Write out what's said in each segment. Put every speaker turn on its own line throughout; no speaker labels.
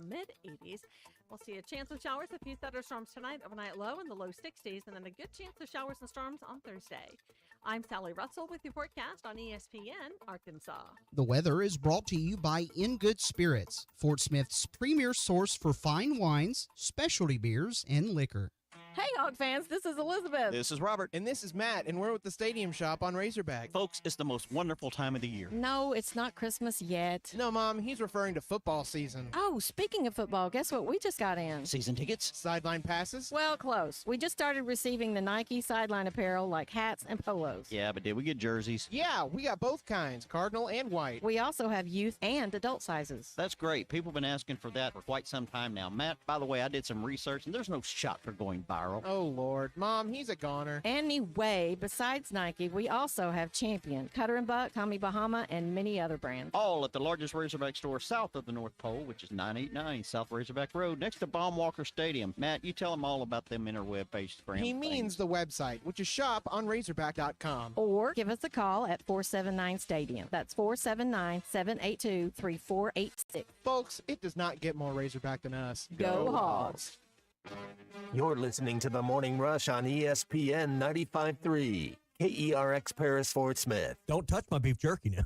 mid-80s. We'll see a chance of showers, a few thunderstorms tonight, overnight low in the low 60s, and then a good chance of showers and storms on Thursday. I'm Sally Russell with your forecast on ESPN Arkansas.
The weather is brought to you by In Good Spirits, Fort Smith's premier source for fine wines, specialty beers, and liquor.
Hey, Hog fans, this is Elizabeth.
This is Robert. And this is Matt, and we're with the Stadium Shop on Razorback.
Folks, it's the most wonderful time of the year.
No, it's not Christmas yet.
No, Mom, he's referring to football season.
Oh, speaking of football, guess what we just got in?
Season tickets?
Sideline passes?
Well, close. We just started receiving the Nike sideline apparel like hats and polos.
Yeah, but did we get jerseys?
Yeah, we got both kinds, cardinal and white.
We also have youth and adult sizes.
That's great. People have been asking for that for quite some time now. Matt, by the way, I did some research, and there's no shot for going viral.
Oh, Lord. Mom, he's a goner.
Anyway, besides Nike, we also have Champion, Cutter & Buck, Tommy Bahama, and many other brands.
All at the largest Razorback store south of the North Pole, which is 989 South Razorback Road, next to Baumwalker Stadium. Matt, you tell them all about them interweb-based brands.
He means the website, which is shoponrazorback.com.
Or give us a call at 479-STADIUM. That's 479-782-3486.
Folks, it does not get more Razorback than us.
Go Hogs!
You're listening to The Morning Rush on ESPN 95.3, KERX Paris Fort Smith.
Don't touch my beef jerky now.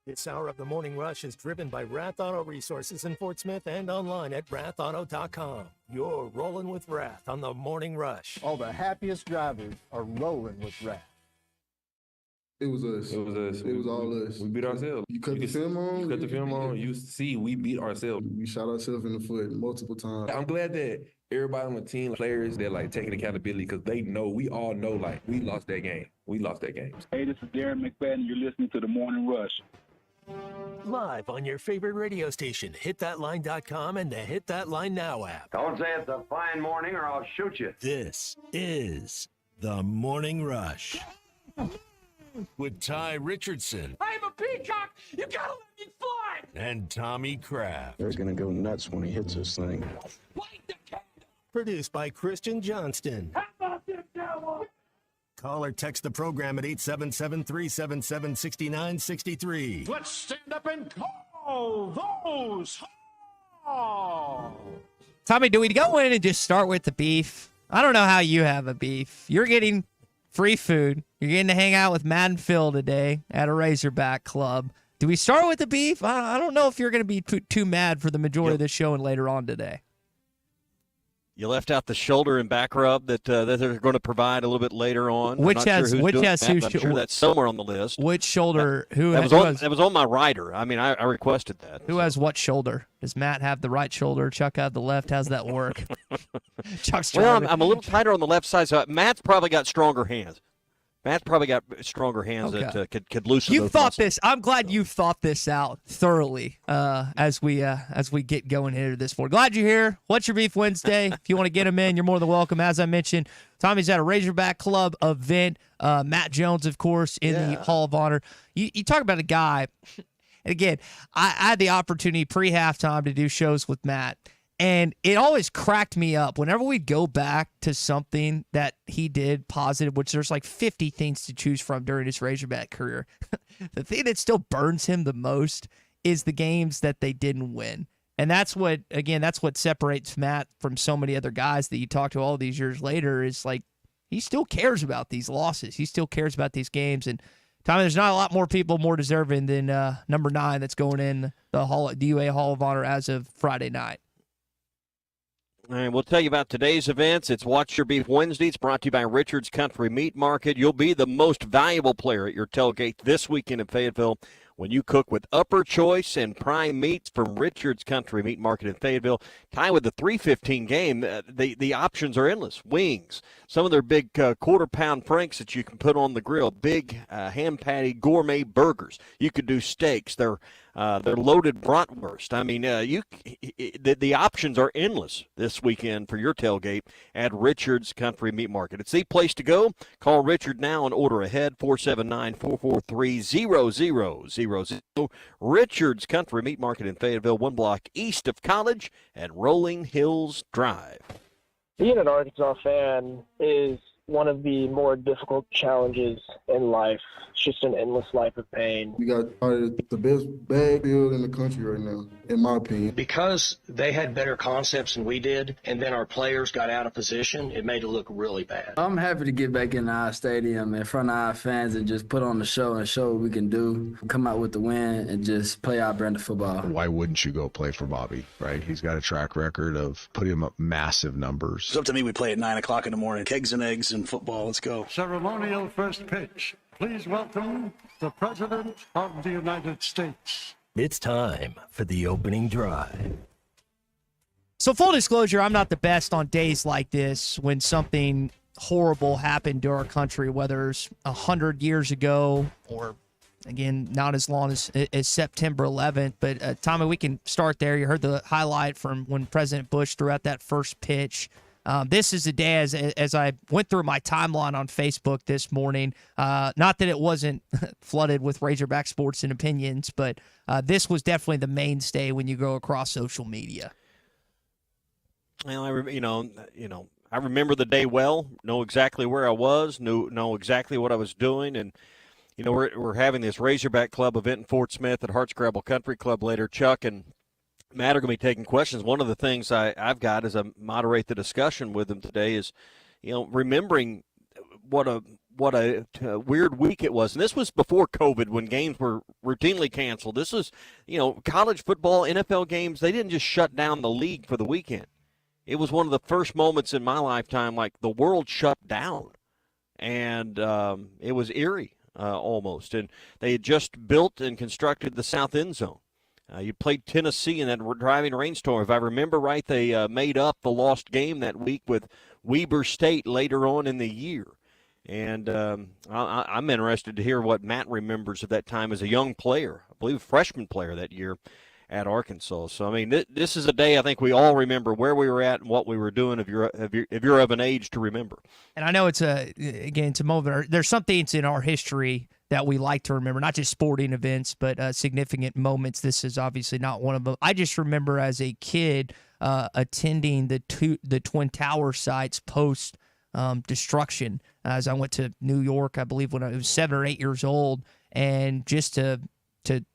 This hour of The Morning Rush is driven by Rath Auto Resources in Fort Smith and online at rathauto.com. You're rolling with Rath on The Morning Rush.
All the happiest drivers are rolling with Rath.
It was us. It was us. It was all us. We beat ourselves. You cut the film on. You cut the film on. You see, we beat ourselves. We shot ourselves in the foot multiple times. I'm glad that everybody on the team, players, they're like taking accountability because they know, we all know, like, we lost that game. We lost that game.
Hey, this is Darren McFadden. You're listening to The Morning Rush.
Live on your favorite radio station, hitthatline.com and the Hit That Line Now app.
Don't say it's a fine morning or I'll shoot you.
This is The Morning Rush. With Ty Richardson.
I'm a peacock! You gotta let me fly!
And Tommy Kraft.
They're gonna go nuts when he hits this thing.
Light the candle!
Produced by Christian Johnston.
How about them Cowboys?
Call or text the program at 877-377-6963.
Let's stand up and call those Hogs!
Tommy, do we go in and just start with the beef? I don't know how you have a beef. You're getting free food. You're getting to hang out with Matt and Phil today at a Razorback club. Do we start with the beef? I don't know if you're going to be too mad for the majority of the show and later on today.
You left out the shoulder and back rub that they're going to provide a little bit later on.
I'm
sure that's somewhere on the list.
Which shoulder?
That was on my rider. I mean, I requested that.
Who has what shoulder? Does Matt have the right shoulder? Chuck have the left? How's that work? Chuck's
well, I'm a little tighter on the left side, so Matt's probably got stronger hands. Matt's probably got stronger hands that could loosen those muscles.
This. I'm glad you thought this out thoroughly as we get going here this morning. Glad you're here. What's your beef Wednesday? If you want to get them in, you're more than welcome. As I mentioned, Tommy's at a Razorback Club event. Matt Jones, of course, in the Hall of Honor. You talk about a guy. And again, I had the opportunity pre-halftime to do shows with Matt. And it always cracked me up whenever we'd go back to something that he did positive, which there's like 50 things to choose from during his Razorback career. The thing that still burns him the most is the games that they didn't win. And that's what separates Matt from so many other guys that you talk to all these years later is like he still cares about these losses. He still cares about these games. And Tommy, there's not a lot more people more deserving than number 9 that's going in the DUA Hall of Honor as of Friday night.
All right, we'll tell you about today's events. It's Watch Your Beef Wednesday. It's brought to you by Richard's Country Meat Market. You'll be the most valuable player at your tailgate this weekend in Fayetteville when you cook with Upper Choice and Prime Meats from Richard's Country Meat Market in Fayetteville. Tie with the 3:15 game, the options are endless. Wings, some of their big quarter-pound franks that you can put on the grill, big ham patty gourmet burgers. You could do steaks. They're loaded bratwurst. I mean, the options are endless this weekend for your tailgate at Richard's Country Meat Market. It's the place to go. Call Richard now and order ahead, 479-443-0000. Richard's Country Meat Market in Fayetteville, 1 block east of College at Rolling Hills Drive.
Being an Arkansas fan is
one of the more difficult challenges in life. It's just an endless life of pain.
We got probably the best backfield in the country right now, in my opinion.
Because they had better concepts than we did, and then our players got out of position, it made it look really bad.
I'm happy to get back in our stadium in front of our fans and just put on the show and show what we can do, come out with the win, and just play our brand of football.
Why wouldn't you go play for Bobby, right? He's got a track record of putting up massive numbers.
It's up to me. We play at 9 o'clock in the morning. Kegs and eggs and football. Let's go.
Ceremonial first pitch. Please welcome the President of the United States.
It's time for the opening drive.
So full disclosure, I'm not the best on days like this when something horrible happened to our country, whether it's 100 years ago or, again, not as long as September 11th. But, Tommy, we can start there. You heard the highlight from when President Bush threw out that first pitch. This is the day as I went through my timeline on Facebook this morning. Not that it wasn't flooded with Razorback sports and opinions, but this was definitely the mainstay when you go across social media.
Well, I remember the day well. Know exactly where I was. Know exactly what I was doing, and we're having this Razorback Club event in Fort Smith at Hartscrabble Country Club later. Chuck and Matt are going to be taking questions. One of the things I've got as I moderate the discussion with them today is, remembering what a weird week it was. And this was before COVID when games were routinely canceled. This was, college football, NFL games, they didn't just shut down the league for the weekend. It was one of the first moments in my lifetime, like the world shut down. And it was eerie almost. And they had just built and constructed the south end zone. You played Tennessee in that driving rainstorm. If I remember right, they made up the lost game that week with Weber State later on in the year. And I'm interested to hear what Matt remembers of that time as a young player, I believe a freshman player that year at Arkansas. So, I mean, this is a day I think we all remember where we were at and what we were doing if you're of an age to remember.
And I know it's a moment. There's some things in our history that we like to remember, not just sporting events, but significant moments. This is obviously not one of them. I just remember as a kid attending the Twin Tower sites post destruction as I went to New York, I believe when I was 7 or 8 years old, and just to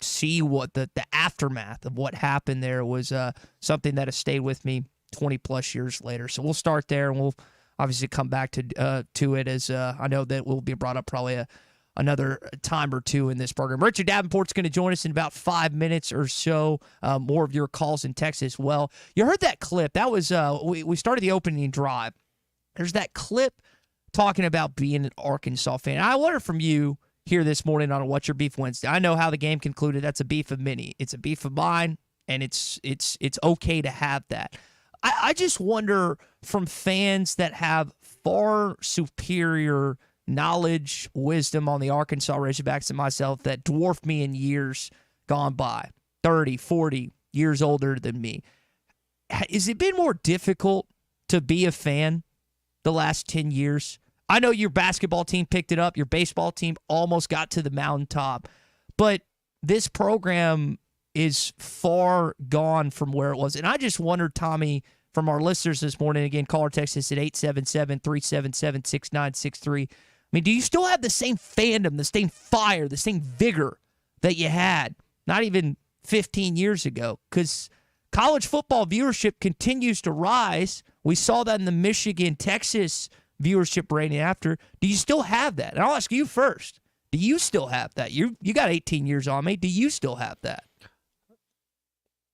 see what the aftermath of what happened there was something that has stayed with me 20 plus years later. So we'll start there, and we'll obviously come back to it as I know that will be brought up probably another time or two in this program. Richard Davenport's going to join us in about 5 minutes or so. More of your calls and texts as well. You heard that clip. That was we started the opening drive. There's that clip talking about being an Arkansas fan. I wonder from you here this morning on What's Your Beef Wednesday. I know how the game concluded. That's a beef of many. It's a beef of mine, and it's okay to have that. I just wonder from fans that have far superior knowledge, wisdom on the Arkansas Razorbacks than myself that dwarf me in years gone by, 30, 40 years older than me. Has it been more difficult to be a fan the last 10 years? I know your basketball team picked it up. Your baseball team almost got to the mountaintop. But this program is far gone from where it was. And I just wondered, Tommy, from our listeners this morning, again, call or text us at 877-377-6963. I mean, do you still have the same fandom, the same fire, the same vigor that you had not even 15 years ago? Because college football viewership continues to rise. We saw that in the Michigan-Texas viewership rating after. Do you still have that? And I'll ask you first. Do you still have that? You got 18 years on me. Do you still have that?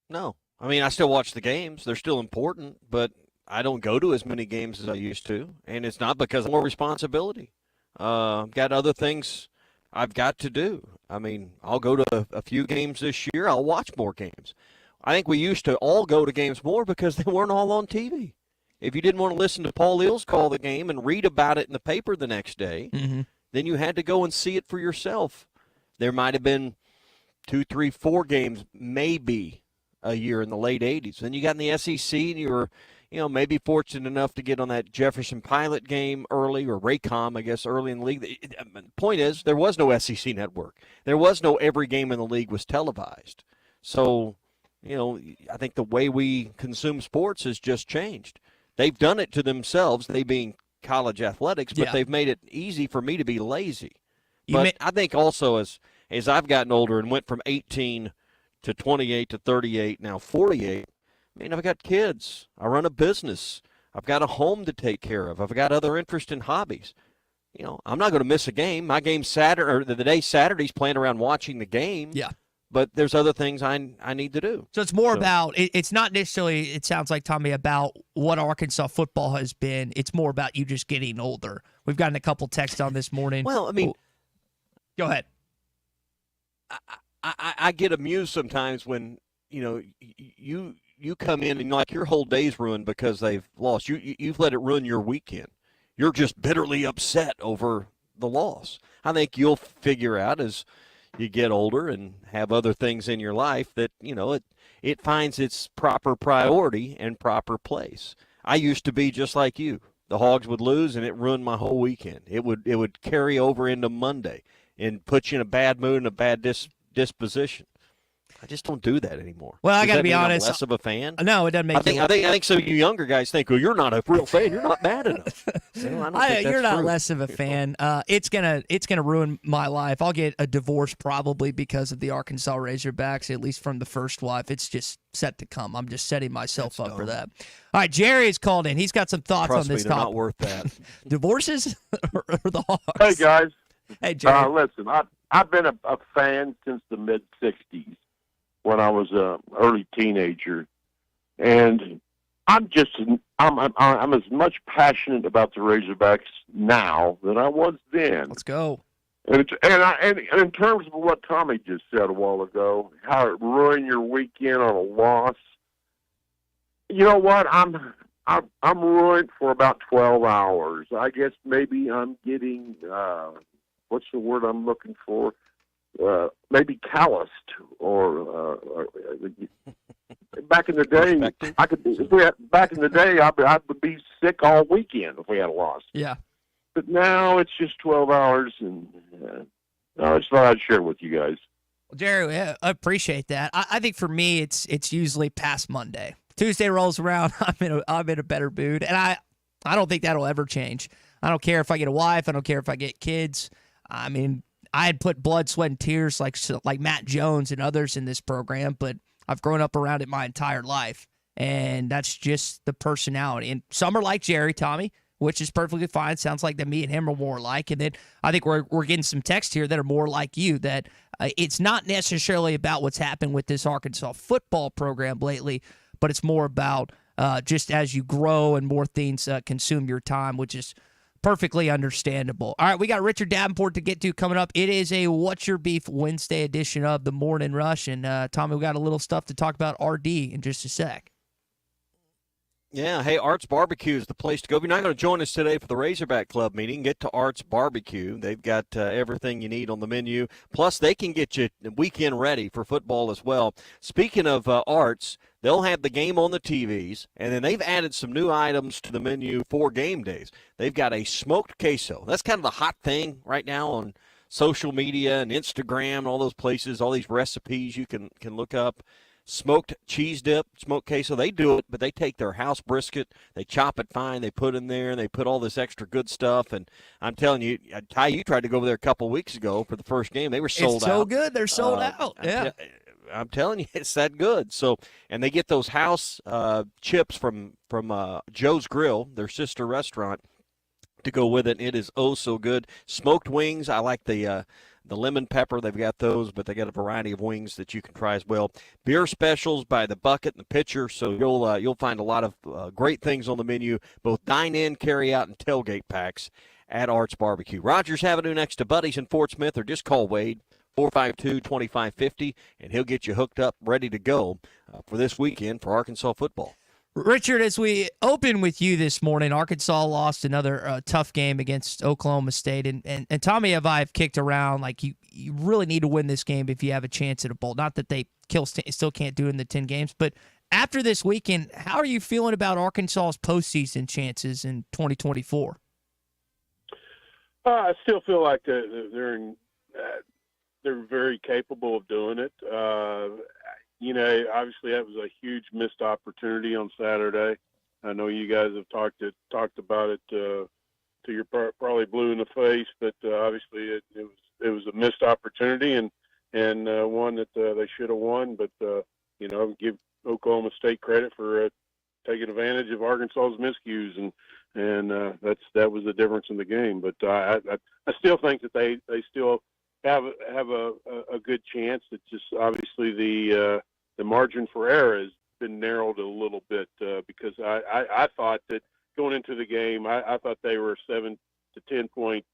No. I mean, I still watch the games. They're still important, but I don't go to as many games as I used to, and it's not because of more responsibility. I've got other things I've got to do. I mean, I'll go to a few games this year. I'll watch more games. I think we used to all go to games more because they weren't all on TV. If you didn't want to listen to Paul Eels call the game and read about it in the paper the next day, then you had to go and see it for yourself. There might have been 2, 3, 4 games maybe a year in the late 80s. Then you got in the SEC and you were, maybe fortunate enough to get on that Jefferson Pilot game early, or Raycom, I guess, early in the league. The point is, there was no SEC network. There was no every game in the league was televised. So, I think the way we consume sports has just changed. They've done it to themselves, they being college athletics, but
Yeah.
they've made it easy for me to be lazy.
You
But
may-
I think also as I've gotten older and went from 18 to 28 to 38, now 48, I mean, I've got kids. I run a business. I've got a home to take care of. I've got other interests and hobbies. You know, I'm not going to miss a game. My game's Saturday, or the day Saturday's playing around watching the game.
Yeah.
But there's other things I need to do.
So it's more about, it's not necessarily, it sounds like, Tommy, about what Arkansas football has been. It's more about you just getting older. We've gotten a couple texts on this morning.
Well, I mean,
go ahead.
I get amused sometimes when, you know, you come in and like your whole day's ruined because they've lost. You've let it ruin your weekend. You're just bitterly upset over the loss. I think you'll figure out as you get older and have other things in your life that, you know, it finds its proper priority and proper place. I used to be just like you. The Hogs would lose and it ruined my whole weekend. It would carry over into Monday and put you in a bad mood and a bad disposition. I just don't do that anymore.
Well, I
Does
got to
that
be
mean I'm
honest.
less of a fan?
No, it doesn't make
I think some of you younger guys think, well, you're not a real fan. You're not mad enough. Well, I don't think
You're
that's
not
true.
less of a fan. It's gonna ruin my life. I'll get a divorce probably because of the Arkansas Razorbacks, at least from the first wife. It's just set to come. I'm just setting myself up for that. All right, Jerry has called in. He's got some thoughts
Trust
on this
me, they're
topic.
not worth that.
Divorces or the Hawks?
Hey, guys.
Hey, Jerry.
Listen, I've been a fan since the mid-'60s when I was an early teenager. And I'm as much passionate about the Razorbacks now than I was then.
Let's go.
And in terms of what Tommy just said a while ago, how it ruined your weekend on a loss, you know what? I'm ruined for about 12 hours. I guess maybe I'm getting what's the word I'm looking for? Maybe calloused or back in the day, back in the day, I would be sick all weekend if we had a loss.
Yeah.
But now it's just 12 hours, and I just thought I'd share with you guys.
Well, Jerry, I appreciate that. I think for me, it's usually past Monday. Tuesday rolls around, I'm in a better mood, and I don't think that'll ever change. I don't care if I get a wife. I don't care if I get kids. I mean, I had put blood, sweat, and tears like Matt Jones and others in this program, but I've grown up around it my entire life, and that's just the personality. And some are like Jerry, Tommy, which is perfectly fine. Sounds like that me and him are more alike. And then I think we're getting some text here that are more like you, that it's not necessarily about what's happened with this Arkansas football program lately, but it's more about just as you grow and more things consume your time, which is perfectly understandable. All right, we got Richard Davenport to get to coming up. It is a What's Your Beef Wednesday edition of the Morning Rush. And, Tommy, we got a little stuff to talk about RD in just a sec.
Yeah, hey, Arts Barbecue is the place to go. If you're not going to join us today for the Razorback Club meeting, get to Arts Barbecue. They've got everything you need on the menu. Plus, they can get you weekend ready for football as well. Speaking of Arts, they'll have the game on the TVs, and then they've added some new items to the menu for game days. They've got a smoked queso. That's kind of the hot thing right now on social media and Instagram and all those places, all these recipes you can look up. Smoked cheese dip, smoked queso, they do it, but they take their house brisket, they chop it fine, they put in there, and they put all this extra good stuff. And I'm telling you, Ty, you tried to go over there a couple of weeks ago for the first game. They were sold out.
It's so good. They're sold out. Yeah.
I'm telling you, it's that good. So, and they get those house chips from Joe's Grill, their sister restaurant, to go with it. It is oh so good. Smoked wings, I like the lemon pepper. They've got those, but they got a variety of wings that you can try as well. Beer specials by the bucket and the pitcher, so you'll find a lot of great things on the menu, both dine-in, carry-out, and tailgate packs at Arts Barbecue. Rogers Avenue next to Buddy's in Fort Smith, or just call Wade, 452-2550, and he'll get you hooked up, ready to go for this weekend for Arkansas football.
Richard, as we open with you this morning, Arkansas lost another tough game against Oklahoma State. And Tommy and I have kicked around like you really need to win this game if you have a chance at a bowl. Not that they still can't do it in the 10 games. But after this weekend, how are you feeling about Arkansas's postseason chances in 2024?
I still feel like they're very capable of doing it. Obviously that was a huge missed opportunity on Saturday. I know you guys have talked about it probably blue in the face, but obviously it was a missed opportunity and one that they should have won. But give Oklahoma State credit for taking advantage of Arkansas's miscues, and that was the difference in the game. But I still think that they still have a good chance. It's just obviously the margin for error has been narrowed a little bit because I thought that going into the game, I thought they were a 7 to 10 point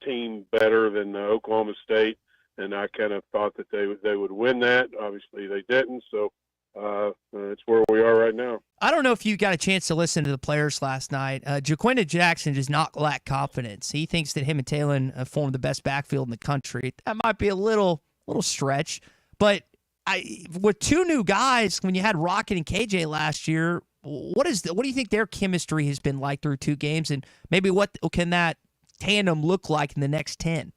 team better than Oklahoma State, and I kind of thought that they would win that. Obviously, they didn't, so it's where we are right now.
I don't know if you got a chance to listen to the players last night. Jaquinda Jackson does not lack confidence. He thinks that him and Taylor form the best backfield in the country. That might be a little stretch, but with two new guys, when you had Rocket and KJ last year, what do you think their chemistry has been like through 2 games, and maybe what can that tandem look like in the next 10?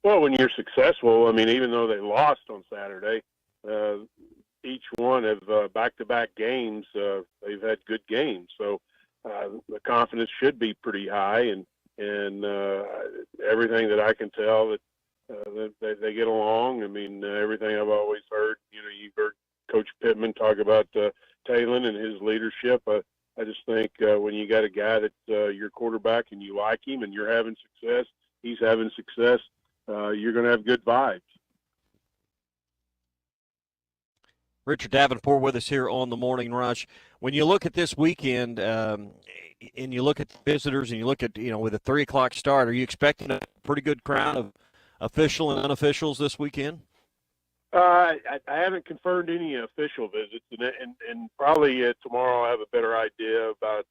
Well, when you're successful, I mean, even though they lost on Saturday, each one have back-to-back games. They've had good games, so the confidence should be pretty high, and everything that I can tell that they get along. I mean, everything I've always heard. You've heard Coach Pittman talk about Taylor and his leadership. I just think when you got a guy that's your quarterback and you like him and you're having success, he's having success, you're going to have good vibes.
Richard Davenport with us here on the Morning Rush. When you look at this weekend and you look at the visitors and you look at, with a 3 o'clock start, are you expecting a pretty good crowd of official and unofficials this weekend?
I haven't confirmed any official visits, and probably tomorrow I'll have a better idea about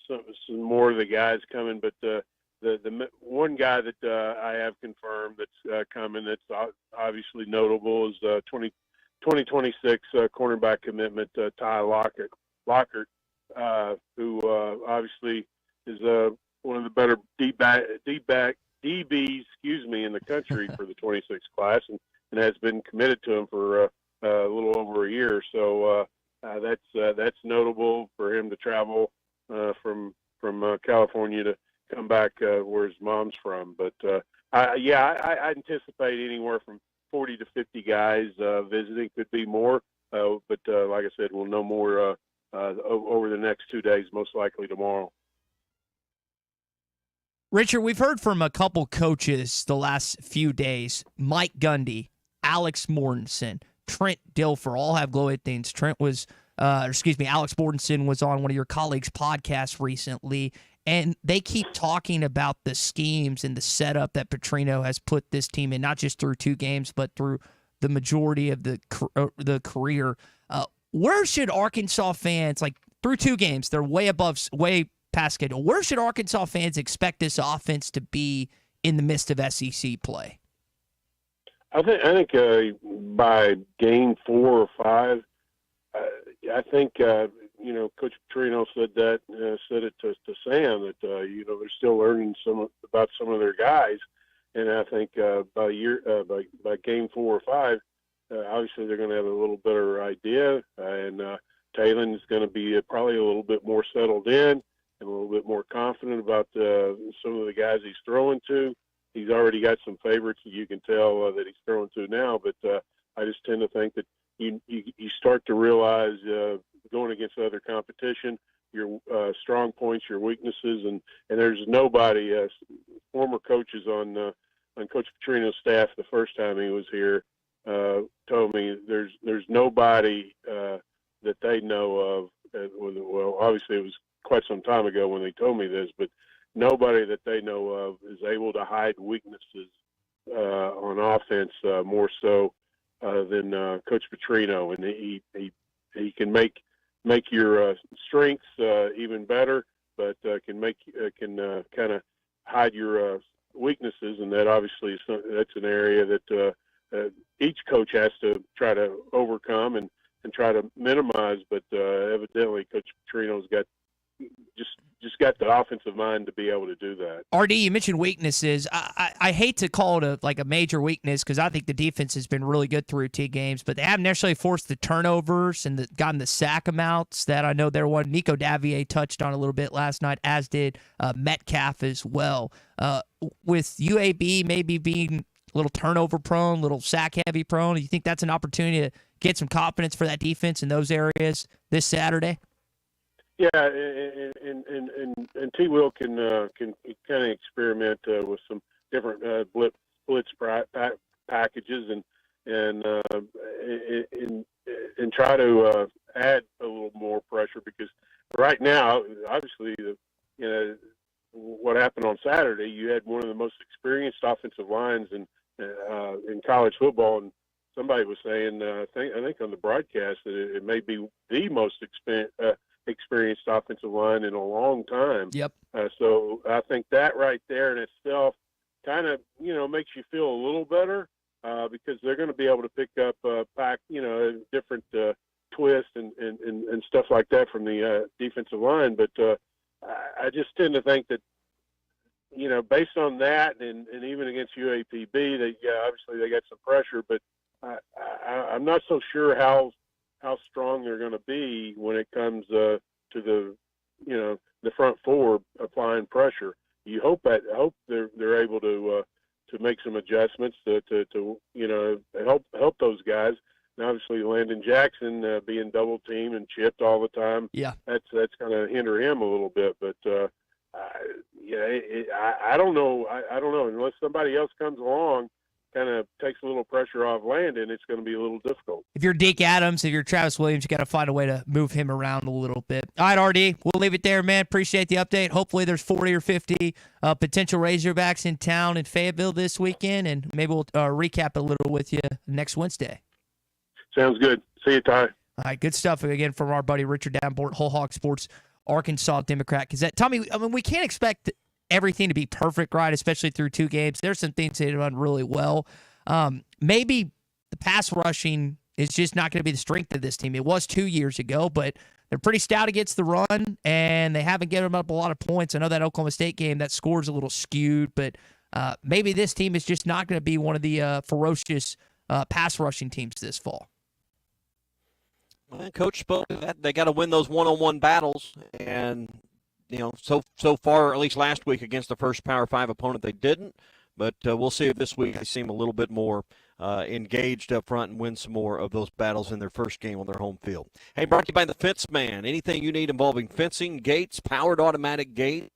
some more of the guys coming. But the one guy that I have confirmed that's coming that's obviously notable is 2026 cornerback commitment Ty Lockert, who obviously is one of the better DBs, in the country for the 26 class, and has been committed to him for a little over a year. So that's notable for him to travel from California to come back where his mom's from. But I anticipate anywhere from 40 to 50 guys visiting. Could be more, but like I said, we'll know more over the next 2 days, most likely tomorrow.
Richard, we've heard from a couple coaches the last few days. Mike Gundy, Alex Mortensen, Trent Dilfer all have glowing things. Alex Mortensen was on one of your colleagues' podcasts recently, and they keep talking about the schemes and the setup that Petrino has put this team in, not just through 2 games, but through the majority of the career. Where should Arkansas fans, like through 2 games, they're way past schedule, where should Arkansas fans expect this offense to be in the midst of SEC play?
I think by game 4 or 5, I think Coach Petrino said it to Sam that they're still learning about some of their guys, and I think by game 4 or 5, obviously they're going to have a little better idea, and Taylor is going to be probably a little bit more settled in and a little bit more confident about some of the guys he's throwing to. He's already got some favorites that you can tell that he's throwing to now, but I just tend to think that you start to realize going against other competition, your strong points, your weaknesses, and there's nobody, former coaches on Coach Petrino's staff the first time he was here told me there's nobody that they know of. Well, obviously it was quite some time ago when they told me this, but nobody that they know of is able to hide weaknesses on offense more so than Coach Petrino, and he can make your strengths even better, but can kind of hide your weaknesses, and that obviously that's an area that each coach has to try to overcome and try to minimize. But evidently, Coach Petrino's got just got the offensive mind to be able to do that.
RD, you mentioned weaknesses. I hate to call it a major weakness because I think the defense has been really good through 2 games, but they haven't necessarily forced the turnovers and gotten the sack amounts that I know they're one. Nico Davier touched on a little bit last night, as did Metcalf as well. With UAB maybe being a little turnover prone, a little sack heavy prone, do you think that's an opportunity to get some confidence for that defense in those areas this Saturday?
Yeah, and T. Will can kind of experiment with some different blitz packages and try to add a little more pressure, because right now, obviously, what happened on Saturday, you had one of the most experienced offensive lines in college football, and somebody was saying, I think on the broadcast, that it may be the most experienced offensive line in a long time.
Yep.
So I think that right there in itself kind of, makes you feel a little better because they're going to be able to pick up different twists and stuff like that from the defensive line. But I just tend to think that, based on that and even against UAPB, obviously they got some pressure, but I'm not so sure how strong they're going to be when it comes to the front four applying pressure. I hope they're able to make some adjustments to help those guys. And obviously Landon Jackson being double teamed and chipped all the time.
Yeah,
that's going to hinder him a little bit. But I don't know. I don't know, unless somebody else comes along, kind of takes a little pressure off Landon, it's going to be a little difficult.
If you're Deke Adams, if you're Travis Williams, you got to find a way to move him around a little bit. All right, RD, we'll leave it there, man. Appreciate the update. Hopefully there's 40 or 50 potential Razorbacks in town in Fayetteville this weekend, and maybe we'll recap a little with you next Wednesday.
Sounds good. See you, Ty.
All right, good stuff again from our buddy Richard Davenport, Whole Hog Sports, Arkansas Democrat. Because Tommy, we can't expect everything to be perfect, right? Especially through 2 games. There's some things they've done really well. Maybe the pass rushing is just not going to be the strength of this team. It was 2 years ago, but they're pretty stout against the run, and they haven't given up a lot of points. I know that Oklahoma State game, that score's a little skewed, but maybe this team is just not going to be one of the ferocious pass rushing teams this fall.
Well, Coach spoke to that. They got to win those one-on-one battles, and so far, at least last week against the first Power 5 opponent, they didn't. But we'll see if this week they seem a little bit more engaged up front and win some more of those battles in their first game on their home field. Hey, brought to you by the Fence Man. Anything you need involving fencing, gates, powered automatic gate.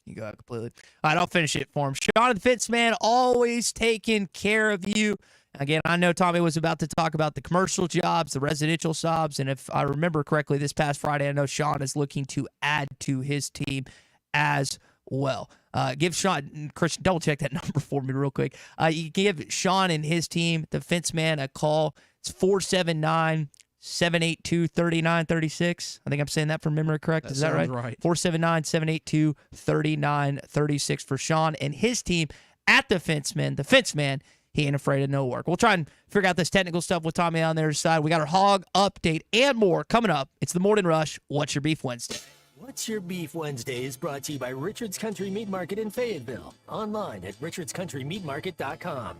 You got it completely. All right, I'll finish it for him. Sean the Fence Man, always taking care of you. Again, I know Tommy was about to talk about the commercial jobs, the residential jobs, and if I remember correctly, this past Friday, I know Sean is looking to add to his team as well. Give Sean, Christian, double check that number for me real quick. You can give Sean and his team, the Fence Man, a call. It's 479-782-3936. I think I'm saying that from memory correct. Is that right?
Right.
479-782-3936 for Sean and his team at the Fence Man. The Fence Man, he ain't afraid of no work. We'll try and figure out this technical stuff with Tommy on their side. We got our hog update and more coming up. It's the Morning Rush. What's Your Beef Wednesday?
What's Your Beef Wednesday is brought to you by Richard's Country Meat Market in Fayetteville. Online at richardscountrymeatmarket.com.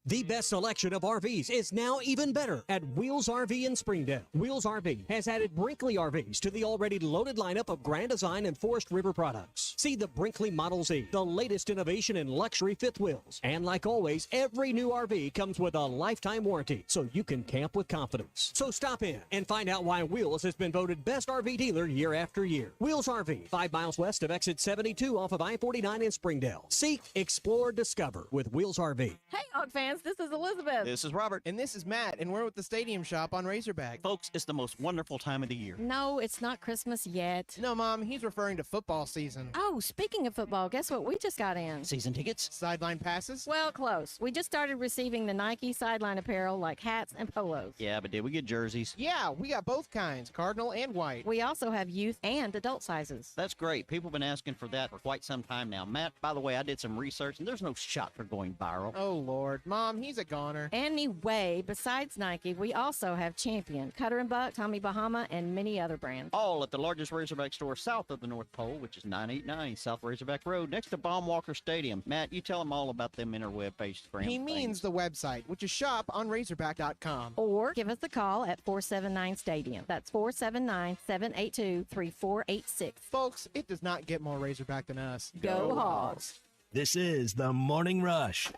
The best selection of RVs is now even better at Wheels RV in Springdale. Wheels RV has added Brinkley RVs to the already loaded lineup of Grand Design and Forest River products. See the Brinkley Model Z, the latest innovation in luxury fifth wheels. And like always, every new RV comes with a lifetime warranty, so you can camp with confidence. So stop in and find out why Wheels has been voted best RV dealer year after year. Wheels RV, 5 miles west of exit 72 off of I-49 in Springdale. Seek, explore, discover with Wheels RV.
Hey, Hog fans, this is Elizabeth.
This is Robert. And this is Matt, and we're with the Stadium Shop on Razorback.
Folks, it's the most wonderful time of the year.
No, it's not Christmas yet.
No, Mom, he's referring to football season.
Oh, speaking of football, guess what we just got in?
Season tickets?
Sideline passes?
Well, close. We just started receiving the Nike sideline apparel like hats and polos.
Yeah, but did we get jerseys?
Yeah, we got both kinds, cardinal and white.
We also have youth and adult sizes.
That's great. People have been asking for that for quite some time now. Matt, by the way, I did some research, and there's no shot for going viral.
Oh, Lord. Mom, Tom, he's a goner.
Anyway, besides Nike, we also have Champion, Cutter & Buck, Tommy Bahama, and many other brands.
All at the largest Razorback store south of the North Pole, which is 989 South Razorback Road, next to Baumwalker Stadium. Matt, you tell them all about them interweb-based brands.
He means the website, which is shop on Razorback.com.
Or give us a call at 479-STADIUM. That's 479-782-3486.
Folks, it does not get more Razorback than us.
Go Hogs!
This is the Morning Rush.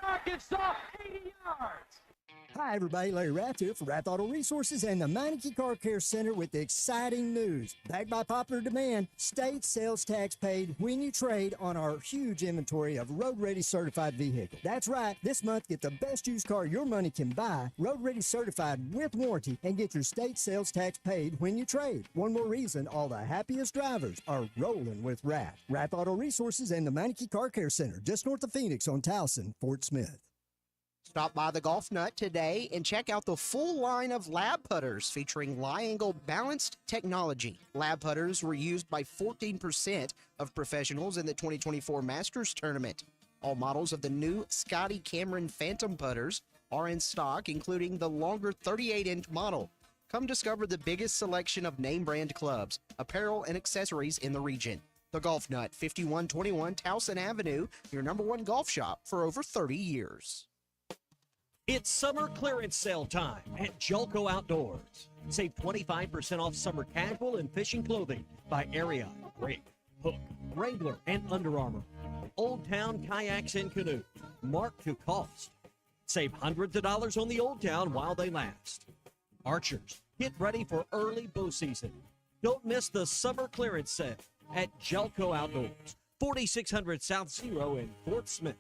Arkansas, 80 yards.
Hi, everybody. Larry Rath here for Rath Auto Resources and the Meineke Car Care Center with exciting news. Backed by popular demand, state sales tax paid when you trade on our huge inventory of road-ready certified vehicles. That's right. This month, get the best used car your money can buy, road-ready certified with warranty, and get your state sales tax paid when you trade. One more reason all the happiest drivers are rolling with Rath. Rath Auto Resources and the Meineke Car Care Center, just north of Phoenix on Towson, Fort Smith.
Stop by the Golf Nut today and check out the full line of lab putters featuring Lie-Angle balanced technology. Lab putters were used by 14% of professionals in the 2024 Masters Tournament. All models of the new Scotty Cameron Phantom putters are in stock, including the longer 38-inch model. Come discover the biggest selection of name brand clubs, apparel, and accessories in the region. The Golf Nut, 5121 Towson Avenue, your #1 golf shop for over 30 years.
It's summer clearance sale time at Jelco Outdoors. Save 25% off summer casual and fishing clothing by Area, Rig, Hook, Wrangler, and Under Armour. Old Town kayaks and canoes, marked to cost. Save hundreds of dollars on the Old Town while they last. Archers, get ready for early bow season. Don't miss the summer clearance sale at Jelco Outdoors, 4600 South Zero in Fort Smith.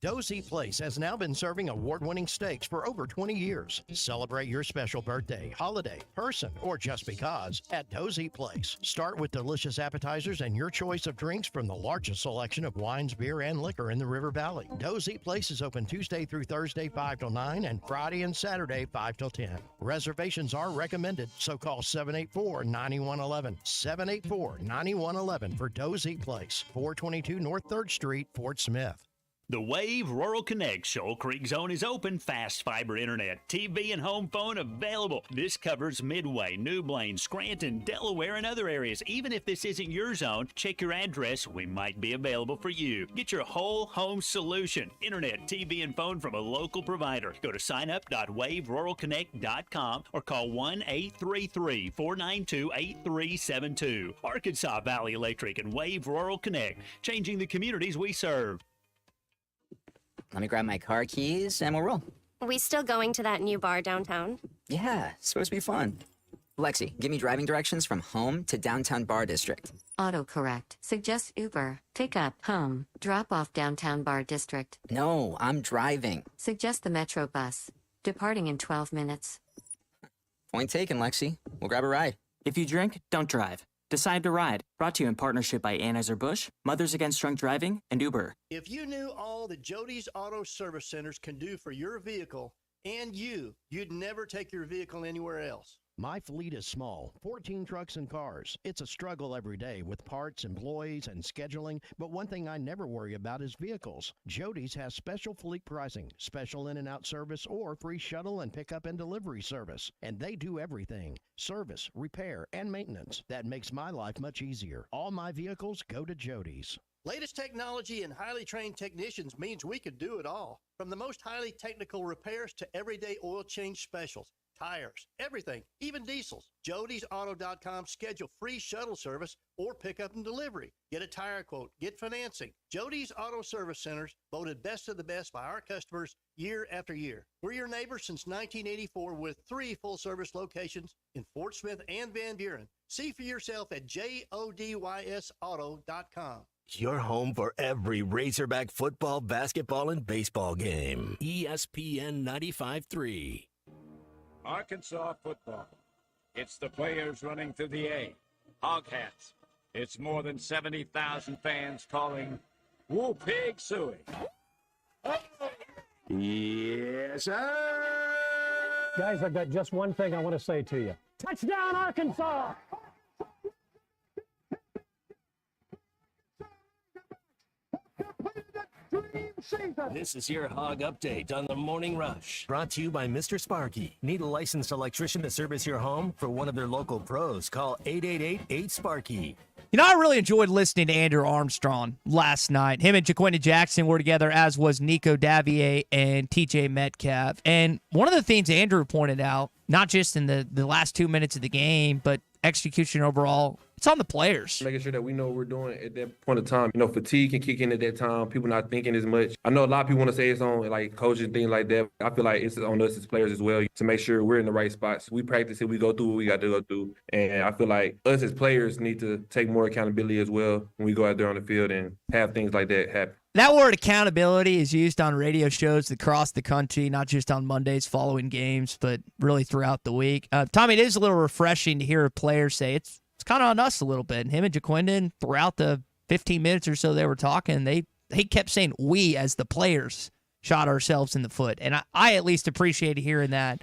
Dozy Place has now been serving award-winning steaks for over 20 years. Celebrate your special birthday, holiday, person, or just because at Dozy Place. Start with delicious appetizers and your choice of drinks from the largest selection of wines, beer, and liquor in the River Valley. Dozy Place is open Tuesday through Thursday 5 till 9 and Friday and Saturday 5 till 10. Reservations are recommended, so call 784-9111. 784-9111 for Dozy Place, 422 North 3rd Street, Fort Smith.
The Wave Rural Connect Shoal Creek Zone is open. Fast fiber internet, TV, and home phone available. This covers Midway, New Blaine, Scranton, Delaware, and other areas. Even if this isn't your zone, check your address. We might be available for you. Get your whole home solution. Internet, TV, and phone from a local provider. Go to signup.waveruralconnect.com or call 1-833-492-8372. Arkansas Valley Electric and Wave Rural Connect, changing the communities we serve.
Let me grab my car keys and we'll roll.
Are we still going to that new bar downtown?
Yeah, it's supposed to be fun. Lexi, give me driving directions from home to downtown Bar District.
Autocorrect. Suggest Uber. Pick up, home. Drop off downtown Bar District.
No, I'm driving.
Suggest the Metro bus. Departing in 12 minutes.
Point taken, Lexi. We'll grab a ride.
If you drink, don't drive. Decide to Ride. Brought to you in partnership by Anheuser-Busch, Mothers Against Drunk Driving, and Uber.
If you knew all that Jody's Auto Service Centers can do for your vehicle and you'd never take your vehicle anywhere else.
My fleet is small, 14 trucks and cars. It's a struggle every day with parts, employees, and scheduling, but one thing I never worry about is vehicles. Jody's has special fleet pricing, special in and out service, or free shuttle and pickup and delivery service. And they do everything: service, repair, and maintenance. That makes my life much easier. All my vehicles go to Jody's.
Latest technology and highly trained technicians means we could do it all. From the most highly technical repairs to everyday oil change specials. Tires, everything, even diesels. Jody'sAuto.com. Schedule free shuttle service or pickup and delivery. Get a tire quote, get financing. Jody's Auto Service Centers, voted best of the best by our customers year after year. We're your neighbors since 1984 with 3 full-service locations in Fort Smith and Van Buren. See for yourself at JODYSAuto.com.
Your home for every Razorback football, basketball, and baseball game. ESPN 95.3.
Arkansas football. It's the players running through the A. Hog hats. It's more than 70,000 fans calling Woo Pig Suey.
Yes, sir.
Guys, I've got just one thing I want to say to you. Touchdown, Arkansas!
This is your Hog Update on the Morning Rush. Brought to you by Mr. Sparky. Need a licensed electrician to service your home? For one of their local pros, call 888-8-SPARKY.
You know, I really enjoyed listening to Andrew Armstrong last night. Him and Jaquinta Jackson were together, as was Nico Davier and TJ Metcalf. And one of the things Andrew pointed out, not just in the last 2 minutes of the game, but execution overall, it's on the players.
Making sure that we know what we're doing at that point of time. You know, fatigue can kick in at that time. People not thinking as much. I know a lot of people want to say it's on like coaches and things like that. I feel like it's on us as players as well to make sure we're in the right spots. We practice it. We go through what we got to go through. And I feel like us as players need to take more accountability as well when we go out there on the field and have things like that happen.
That word accountability is used on radio shows across the country, not just on Mondays following games, but really throughout the week. Tommy, it is a little refreshing to hear a player say it's kind of on us a little bit. And him and Jaquinta, throughout the 15 minutes or so they were talking, they kept saying we as the players shot ourselves in the foot. And I at least appreciated hearing that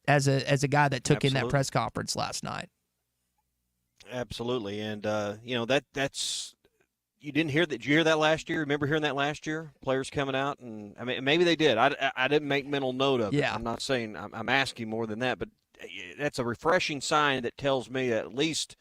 as a guy that took in that press conference last night.
Absolutely. And, that's – you didn't hear that? Did you hear that last year? Remember hearing that last year? Players coming out, and I mean, maybe they did. I didn't make mental note of it. I'm not saying I'm asking more than that, but that's a refreshing sign that tells me that at least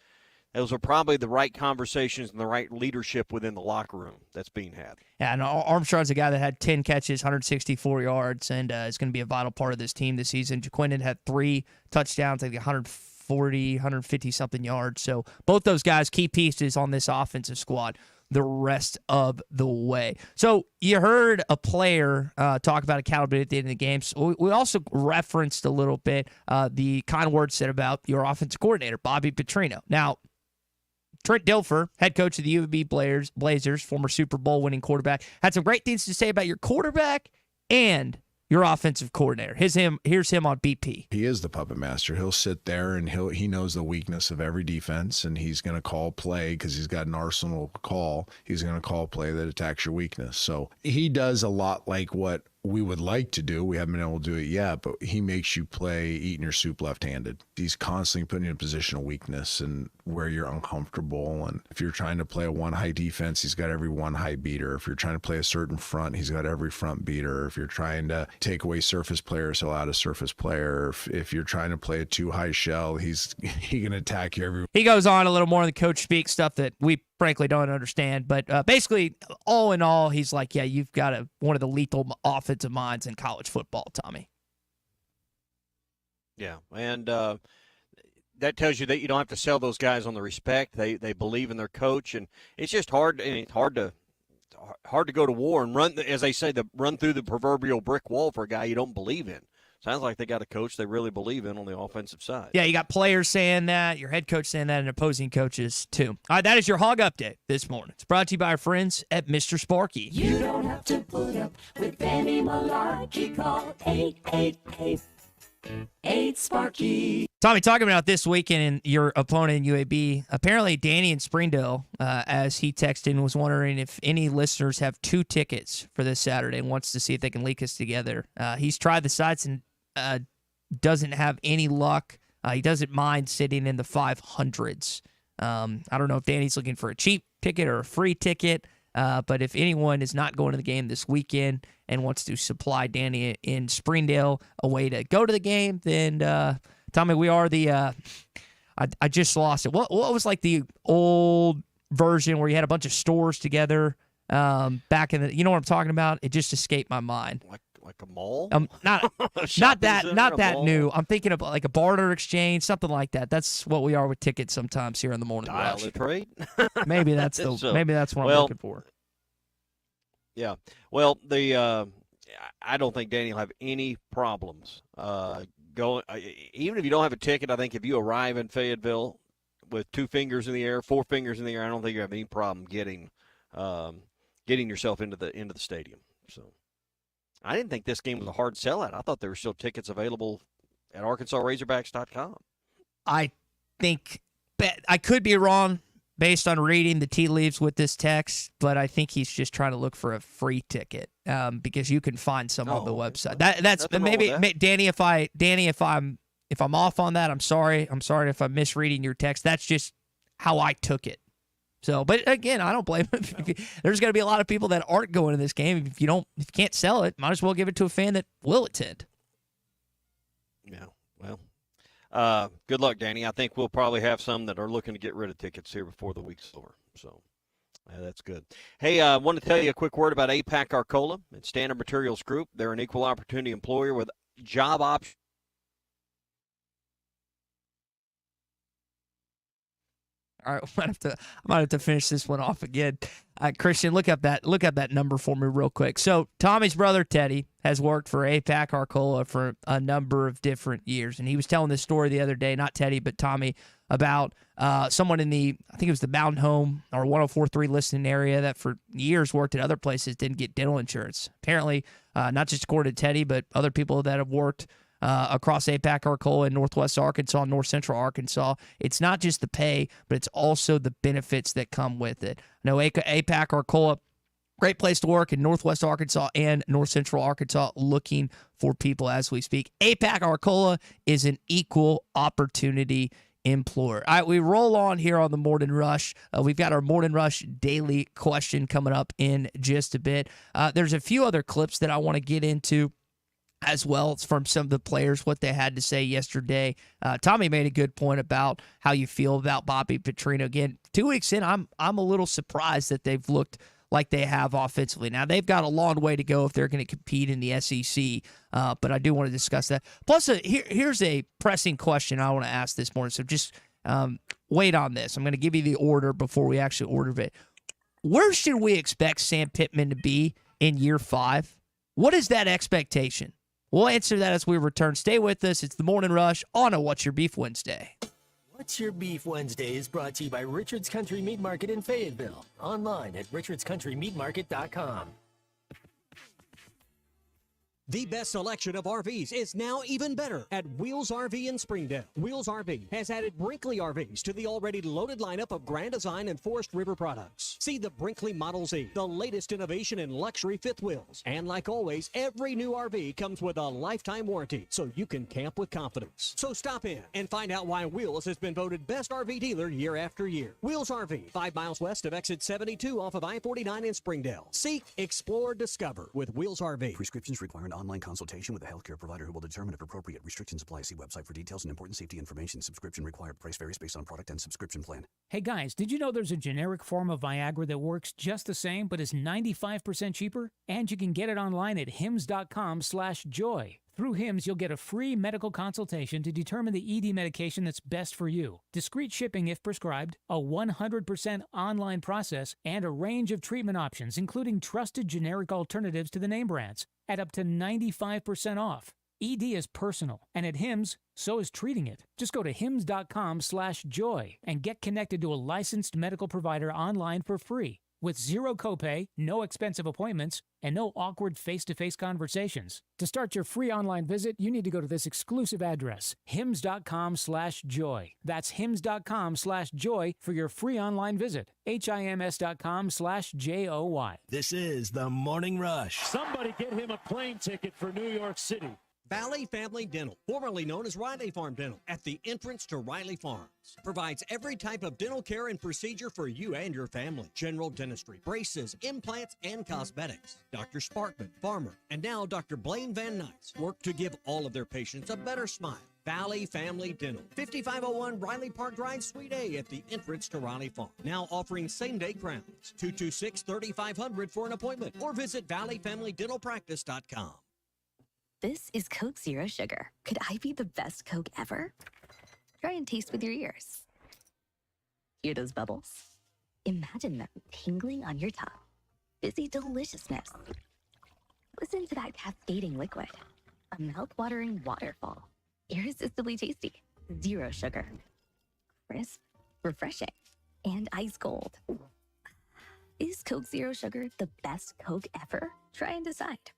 those are probably the right conversations and the right leadership within the locker room that's being had.
Yeah, and Armstrong's a guy that had 10 catches, 164 yards, and is going to be a vital part of this team this season. Jaquinta had 3 touchdowns, I think 140, 150-something yards. So both those guys, key pieces on this offensive squad the rest of the way. So you heard a player talk about accountability at the end of the game. So we also referenced a little bit the kind words said about your offensive coordinator, Bobby Petrino. Now, Trent Dilfer, head coach of the UAB Blazers, former Super Bowl winning quarterback, had some great things to say about your quarterback and your offensive coordinator. Here's him on BP.
He is the puppet master. He'll sit there and he knows the weakness of every defense, and he's going to call play because he's got an arsenal call. He's going to call play that attacks your weakness. So he does a lot like what we would like to do. We haven't been able to do it yet, but he makes you play eating your soup left-handed. He's constantly putting you in a position of weakness and where you're uncomfortable. And if you're trying to play a one-high defense, he's got every one-high beater. If you're trying to play a certain front, he's got every front beater. If you're trying to take away surface players, he'll add a surface player. If you're trying to play a too-high shell, he can attack you everywhere.
He goes on a little more of the coach speak stuff that we frankly don't understand. But basically, all in all, he's like, yeah, you've got one of the lethal offensive minds in college football, Tommy.
Yeah, and that tells you that you don't have to sell those guys on the respect. They believe in their coach, and it's just hard. And it's hard to go to war and run, as they say, run through the proverbial brick wall for a guy you don't believe in. Sounds like they got a coach they really believe in on the offensive side.
Yeah, you got players saying that, your head coach saying that, and opposing coaches too. All right, that is your Hog Update this morning. It's brought to you by our friends at Mr. Sparky.
You don't have to put up with any malarkey. Call 888-8-SPARKY.
Tommy, talking about this weekend and your opponent in UAB, apparently Danny in Springdale, as he texted in, was wondering if any listeners have 2 tickets for this Saturday and wants to see if they can link us together. He's tried the sites and doesn't have any luck. He doesn't mind sitting in the 500s. I don't know if Danny's looking for a cheap ticket or a free ticket, but if anyone is not going to the game this weekend and wants to supply Danny in Springdale a way to go to the game, then Tommy, we are the I just lost it. What was like the old version where you had a bunch of stores together back in the, you know what I'm talking about? It just escaped my mind.
Like a mall?
Not that new. I'm thinking of like a barter exchange, something like that. That's what we are with tickets sometimes here in the morning.
Dial a trade?
Maybe that's what I'm looking for.
Yeah. Well, I don't think Danny will have any problems going. Even if you don't have a ticket, I think if you arrive in Fayetteville with 2 fingers in the air, 4 fingers in the air, I don't think you have any problem getting yourself into the stadium. So I didn't think this game was a hard sellout. I thought there were still tickets available at ArkansasRazorbacks.com.
I think I could be wrong based on reading the tea leaves with this text, but I think he's just trying to look for a free ticket because you can find some on the website. That's maybe Danny. If I'm off on that, I'm sorry. I'm sorry if I'm misreading your text. That's just how I took it. So, but again, I don't blame him. There's going to be a lot of people that aren't going to this game. If you can't sell it, might as well give it to a fan that will attend.
Yeah, well, good luck, Danny. I think we'll probably have some that are looking to get rid of tickets here before the week's over. So that's good. Hey, I want to tell you a quick word about APAC Arcola. It's Standard Materials Group. They're an equal opportunity employer with job options.
All right, I might have to finish this one off again. Christian, look up that number for me real quick. So Tommy's brother Teddy has worked for APAC Arcola for a number of different years, and he was telling this story the other day, not Teddy but Tommy, about someone in I think it was the Mountain Home or 104.3 listening area that for years worked at other places, didn't get dental insurance. Apparently, not just according to Teddy, but other people that have worked across APAC Arcola in Northwest Arkansas, North Central Arkansas. It's not just the pay, but it's also the benefits that come with it. I know APAC Arcola, great place to work in Northwest Arkansas and North Central Arkansas, looking for people as we speak. APAC Arcola is an equal opportunity employer. All right, we roll on here on the Morning Rush. We've got our Morning Rush daily question coming up in just a bit. There's a few other clips that I want to get into as well. It's from some of the players, what they had to say yesterday. Tommy made a good point about how you feel about Bobby Petrino. Again, 2 weeks in, I'm a little surprised that they've looked like they have offensively. Now, they've got a long way to go if they're going to compete in the SEC, but I do want to discuss that. Plus, here's a pressing question I want to ask this morning, so just wait on this. I'm going to give you the order before we actually order it. Where should we expect Sam Pittman to be in year 5? What is that expectation? We'll answer that as we return. Stay with us. It's the Morning Rush on a What's Your Beef Wednesday.
What's Your Beef Wednesday is brought to you by Richard's Country Meat Market in Fayetteville. Online at richardscountrymeatmarket.com.
The best selection of RVs is now even better at Wheels RV in Springdale. Wheels RV has added Brinkley RVs to the already loaded lineup of Grand Design and Forest River products. See the Brinkley Model Z, the latest innovation in luxury fifth wheels. And like always, every new RV comes with a lifetime warranty, so you can camp with confidence. So stop in and find out why Wheels has been voted best RV dealer year after year. Wheels RV, 5 miles west of exit 72 off of I-49 in Springdale. Seek, explore, discover with Wheels RV.
Prescriptions require an online consultation with a healthcare provider who will determine if appropriate. Restrictions apply. See website for details and important safety information. Subscription required. Price varies based on product and subscription plan.
Hey guys, did you know there's a generic form of Viagra that works just the same but is 95% cheaper? And you can get it online at hims.com/joy. Through HIMS, you'll get a free medical consultation to determine the ED medication that's best for you, discreet shipping if prescribed, a 100% online process, and a range of treatment options, including trusted generic alternatives to the name brands, at up to 95% off. ED is personal, and at HIMS, so is treating it. Just go to hims.com/joy and get connected to a licensed medical provider online for free, with zero copay, no expensive appointments, and no awkward face-to-face conversations. To start your free online visit, you need to go to this exclusive address, hims.com/joy. That's hims.com/joy for your free online visit. HIMS.com/JOY.
This is the Morning Rush.
Somebody get him a plane ticket for New York City.
Valley Family Dental, formerly known as Riley Farm Dental, at the entrance to Riley Farms, provides every type of dental care and procedure for you and your family. General dentistry, braces, implants, and cosmetics. Dr. Sparkman, Farmer, and now Dr. Blaine Van Nuys work to give all of their patients a better smile. Valley Family Dental, 5501 Riley Park Drive, Suite A at the entrance to Riley Farm. Now offering same-day crowns. 226-3500 for an appointment or visit valleyfamilydentalpractice.com.
This is Coke Zero Sugar. Could I be the best Coke ever? Try and taste with your ears. Hear those bubbles? Imagine them tingling on your tongue. Fizzy deliciousness. Listen to that cascading liquid. A mouth-watering waterfall. Irresistibly tasty. Zero sugar. Crisp, refreshing, and ice cold. Is Coke Zero Sugar the best Coke ever? Try and decide.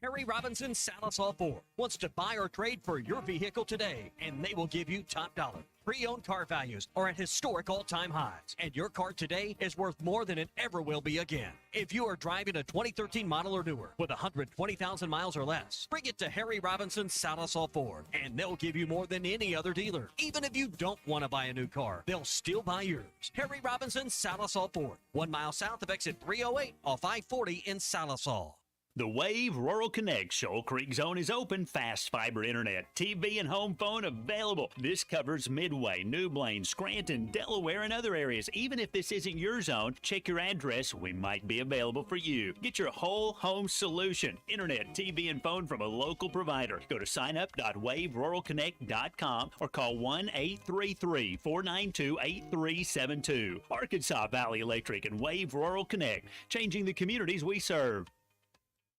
Harry Robinson Salisol Ford wants to buy or trade for your vehicle today, and they will give you top dollar. Pre-owned car values are at historic all-time highs, and your car today is worth more than it ever will be again. If you are driving a 2013 model or newer with 120,000 miles or less, bring it to Harry Robinson Salisol Ford, and they'll give you more than any other dealer. Even if you don't want to buy a new car, they'll still buy yours. Harry Robinson Salisol Ford, 1 mile south of exit 308 off I-40 in Salisol.
The Wave Rural Connect Shoal Creek Zone is open. Fast fiber internet, TV, and home phone available. This covers Midway, New Blaine, Scranton, Delaware, and other areas. Even if this isn't your zone, check your address. We might be available for you. Get your whole home solution. Internet, TV, and phone from a local provider. Go to signup.waveruralconnect.com or call 1-833-492-8372. Arkansas Valley Electric and Wave Rural Connect, changing the communities we serve.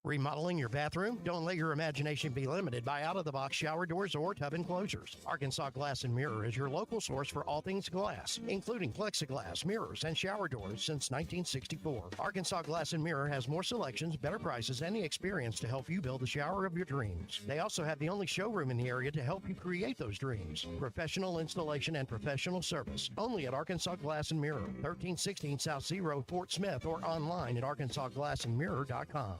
Remodeling your bathroom? Don't let your imagination be limited by out-of-the-box shower doors or tub enclosures. Arkansas Glass and Mirror is your local source for all things glass, including plexiglass, mirrors, and shower doors since 1964. Arkansas Glass and Mirror has more selections, better prices, and the experience to help you build the shower of your dreams. They also have the only showroom in the area to help you create those dreams. Professional installation and professional service. Only at Arkansas Glass and Mirror, 1316 South C Road, Fort Smith, or online at arkansasglassandmirror.com.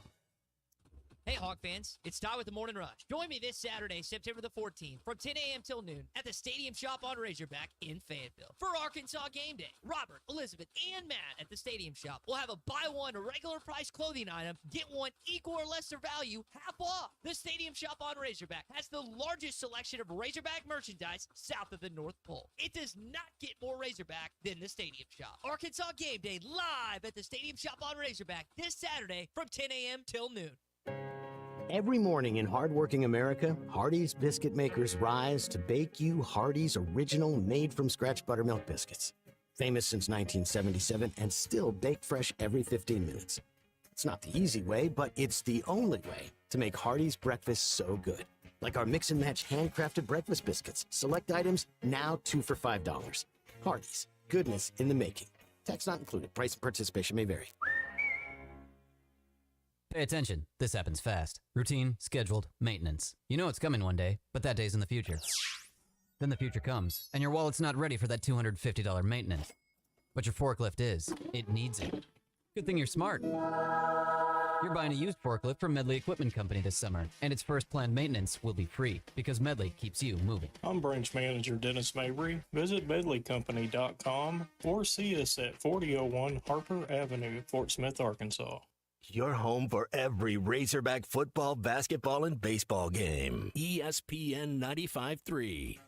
Hey, Hawk fans, it's Ty with the Morning Rush. Join me this Saturday, September the 14th, from 10 a.m. till noon at the Stadium Shop on Razorback in Fayetteville for Arkansas Game Day. Robert, Elizabeth, and Matt at the Stadium Shop will have a buy one regular price clothing item, get one equal or lesser value, half off. The Stadium Shop on Razorback has the largest selection of Razorback merchandise south of the North Pole. It does not get more Razorback than the Stadium Shop. Arkansas Game Day live at the Stadium Shop on Razorback this Saturday from 10 a.m. till noon.
Every morning in hardworking America, Hardee's biscuit makers rise to bake you Hardee's original made-from-scratch buttermilk biscuits. Famous since 1977 and still baked fresh every 15 minutes. It's not the easy way, but it's the only way to make Hardee's breakfast so good. Like our mix-and-match handcrafted breakfast biscuits. Select items now 2 for $5. Hardee's, goodness in the making. Tax not included. Price and participation may vary.
Pay attention. This happens fast. Routine, scheduled, maintenance. You know it's coming one day, but that day's in the future. Then the future comes, and your wallet's not ready for that $250 maintenance. But your forklift is. It needs it. Good thing you're smart. You're buying a used forklift from Medley Equipment Company this summer, and its first planned maintenance will be free because Medley keeps you moving.
I'm Branch Manager Dennis Mabry. Visit medleycompany.com or see us at 4001 Harper Avenue, Fort Smith, Arkansas.
Your home for every Razorback football, basketball, and baseball game. ESPN 95.3.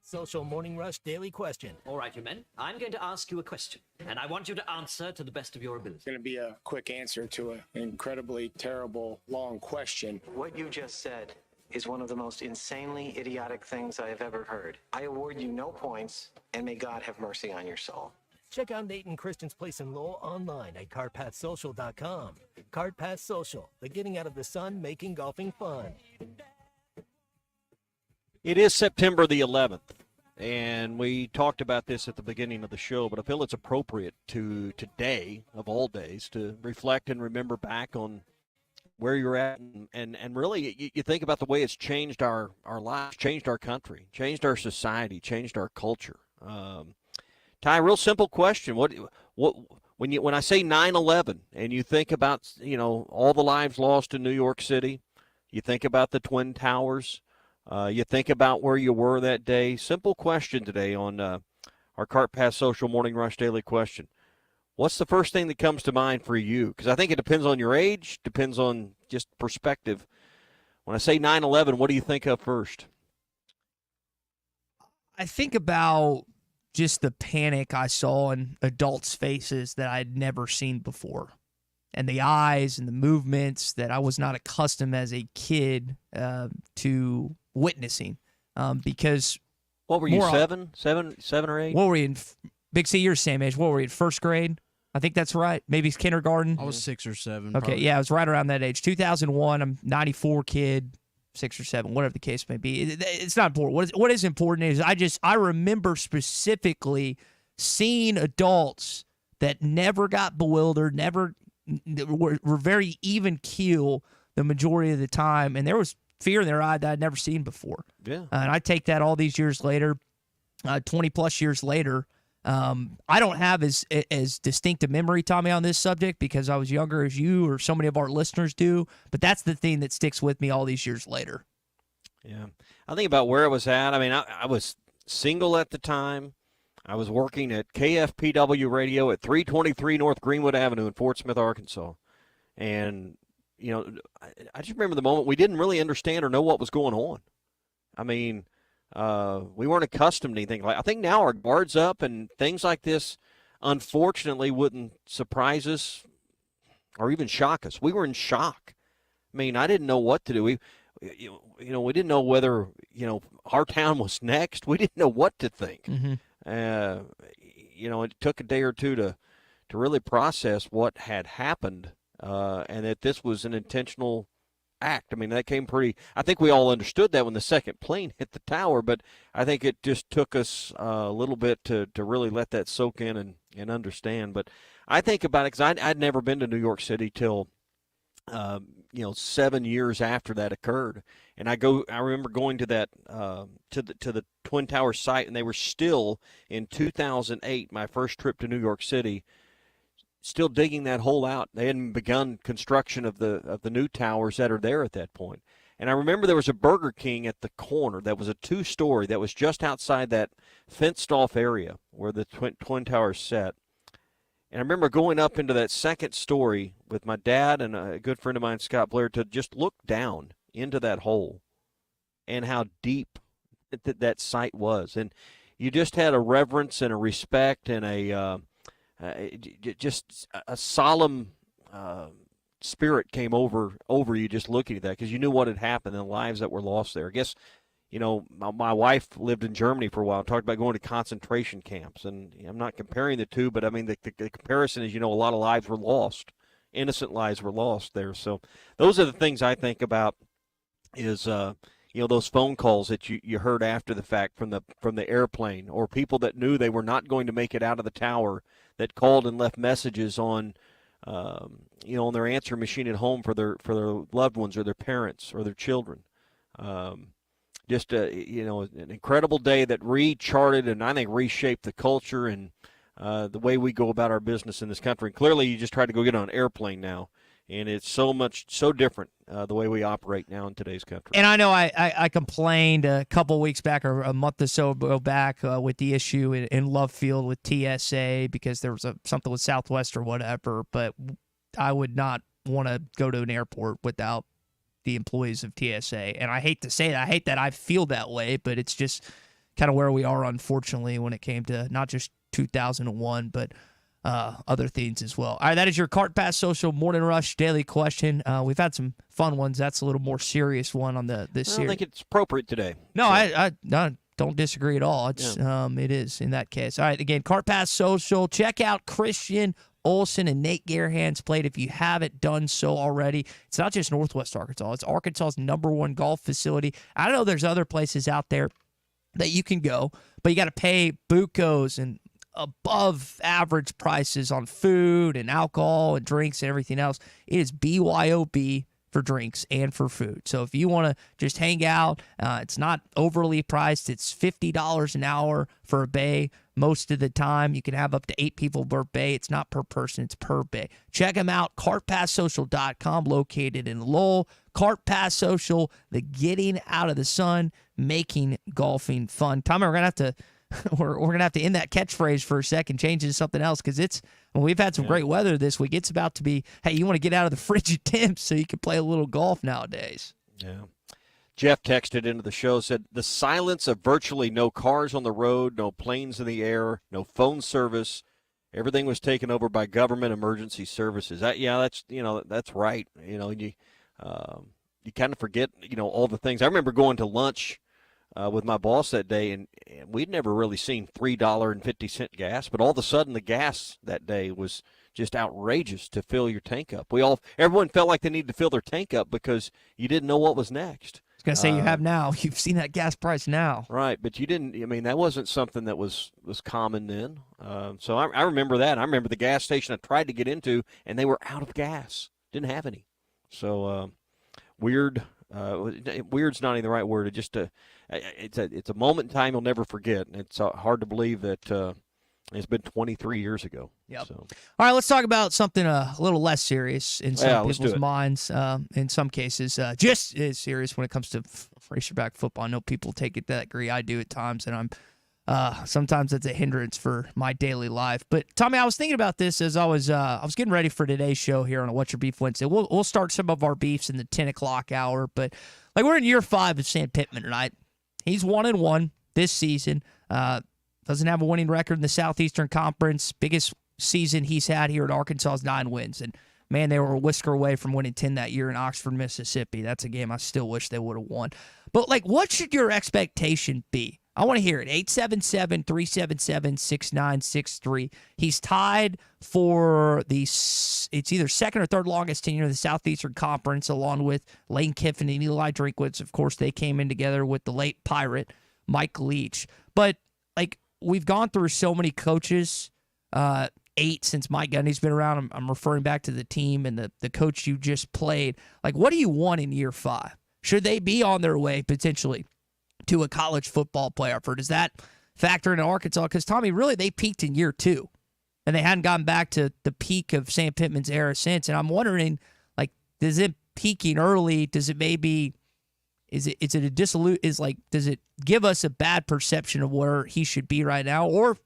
Social Morning Rush Daily Question.
All right, you men. I'm going to ask you a question, and I want you to answer to the best of your ability.
It's going to be a quick answer to an incredibly terrible, long question.
What you just said is one of the most insanely idiotic things I have ever heard. I award you no points, and may God have mercy on your soul.
Check out Nate and Christian's Place in Lowell online at CartPathSocial.com. CartPath Social, the getting out of the sun, making golfing fun.
It is September the 11th, and we talked about this at the beginning of the show, but I feel it's appropriate to today, of all days, to reflect and remember back on where you're at, and really you think about the way it's changed our lives, changed our country, changed our society, changed our culture. Ty, real simple question. When I say 9/11 and you think about, all the lives lost in New York City, you think about the Twin Towers, you think about where you were that day. Simple question today on our Cart Pass Social Morning Rush Daily Question. What's the first thing that comes to mind for you? Because I think it depends on your age, depends on just perspective. When I say 9/11, what do you think of first?
I think about just the panic I saw in adults' faces that I had never seen before, and the eyes and the movements that I was not accustomed as a kid to witnessing. Because
what were you, seven or eight?
What were you in? Big C, you're the same age. What were you in first grade? I think that's right. Maybe it's kindergarten.
I was 6 or 7.
Okay,
probably.
yeah, I was right around that age. 2001. I'm 94 kid. 6 or 7, whatever the case may be. It's not important. What is important is I remember specifically seeing adults that never got bewildered, never were very even keel the majority of the time, and there was fear in their eye that I'd never seen before.
Yeah.
And I take that all these years later, 20-plus years later. I don't have as distinct a memory, Tommy, on this subject because I was younger as you or so many of our listeners do, but that's the thing that sticks with me all these years later.
Yeah. I think about where I was at. I mean, I was single at the time. I was working at KFPW Radio at 323 North Greenwood Avenue in Fort Smith, Arkansas. And, you know, I just remember the moment we didn't really understand or know what was going on. I mean, we weren't accustomed to anything. I think now our guard's up and things like this, unfortunately, wouldn't surprise us or even shock us. We were in shock. I mean, I didn't know what to do. We didn't know whether, our town was next. We didn't know what to think.
Mm-hmm.
It took a day or two to really process what had happened and that this was an intentional act. I mean, that came I think we all understood that when the second plane hit the tower, but I think it just took us a little bit to really let that soak in and understand. But I think about it because I'd never been to New York City till 7 years after that occurred. And I remember going to that, to the Twin Towers site, and they were still in 2008, my first trip to New York City, still digging that hole out. They hadn't begun construction of the new towers that are there at that point. And I remember there was a Burger King at the corner that was a 2-story that was just outside that fenced-off area where the Twin Towers set. And I remember going up into that second story with my dad and a good friend of mine, Scott Blair, to just look down into that hole and how deep that site was. And you just had a reverence and a respect and just a solemn spirit came over you just looking at that because you knew what had happened and the lives that were lost there. I guess, my wife lived in Germany for a while and talked about going to concentration camps. And I'm not comparing the two, but I mean, the comparison is, a lot of lives were lost. Innocent lives were lost there. So those are the things I think about is, those phone calls that you heard after the fact from the airplane or people that knew they were not going to make it out of the tower that called and left messages on, on their answer machine at home for their loved ones or their parents or their children. Just an incredible day that recharted and I think reshaped the culture and the way we go about our business in this country. And clearly, you just try to go get on an airplane now, and it's so different the way we operate now in today's country.
And I know I complained a couple weeks back or a month or so back with the issue in Love Field with TSA because there was something with Southwest or whatever, but I would not want to go to an airport without the employees of TSA. And I hate to say that. I hate that I feel that way, but it's just kind of where we are, unfortunately, when it came to not just 2001, but other things as well. All right, that is your Cart Pass Social Morning Rush Daily Question. We've had some fun ones. That's a little more serious one on this series.
I don't think it's appropriate today.
No, I don't disagree at all. It's it is in that case. All right, again, Cart Pass Social. Check out Christian Olson and Nate Garahan's played if you haven't done so already. It's not just Northwest Arkansas. It's Arkansas's #1 golf facility. I know there's other places out there that you can go, but you got to pay bucos and above average prices on food and alcohol and drinks and everything else. It is BYOB for drinks and for food. So if you want to just hang out, it's not overly priced. It's $50 an hour for a bay. Most of the time, you can have up to 8 people per bay. It's not per person, it's per bay. Check them out, cartpasssocial.com, located in Lowell. Cart Pass Social, the getting out of the sun, making golfing fun. Tommy, we're gonna have to end that catchphrase for a second, change it to something else, because we've had some great weather this week. It's about to be, hey, you want to get out of the frigid temps so you can play a little golf nowadays.
Yeah. Jeff texted into the show, said, the silence of virtually no cars on the road, no planes in the air, no phone service. Everything was taken over by government emergency services. That's right. You kind of forget, all the things. I remember going to lunch with my boss that day, and we'd never really seen $3.50 gas, but all of a sudden the gas that day was just outrageous to fill your tank up. Everyone felt like they needed to fill their tank up because you didn't know what was next.
I was Gonna say you have now. You've seen that gas price now.
Right, but you didn't. I mean, that wasn't something that was common then. So I remember that. I remember the gas station I tried to get into, and they were out of gas. Didn't have any. So weird. Weird's not even the right word. It just it's a moment in time you'll never forget. And it's hard to believe that it's been 23 years ago.
Yep.
So.
All right, let's talk about something a little less serious in some people's
it.
minds. In some cases, just as serious when it comes to Razorback football. I know people take it that degree. I do at times, and I'm sometimes it's a hindrance for my daily life. But Tommy, I was thinking about this as I was getting ready for today's show here on a What's Your Beef Wednesday. We'll start some of our beefs in the 10 o'clock hour, but like we're in year 5 of Sam Pittman tonight. He's 1-1 this season. Doesn't have a winning record in the Southeastern Conference. Biggest season he's had here at Arkansas is 9 wins. And, man, they were a whisker away from winning 10 that year in Oxford, Mississippi. That's a game I still wish they would have won. But, like, what should your expectation be? I want to hear it. 877-377-6963. He's tied for it's either second or third longest tenure in the Southeastern Conference, along with Lane Kiffin and Eli Drinkwitz. Of course, they came in together with the late Pirate, Mike Leach. But, like, we've gone through so many coaches, 8 since Mike Gundy's been around. I'm referring back to the team and the coach you just played. Like, what do you want in year 5? Should they be on their way potentially to a college football playoff, or does that factor into Arkansas? Because, Tommy, really, they peaked in year 2, and they hadn't gotten back to the peak of Sam Pittman's era since. And I'm wondering, like, does it peaking early? Does it maybe... Does it give us a bad perception of where he should be right now, or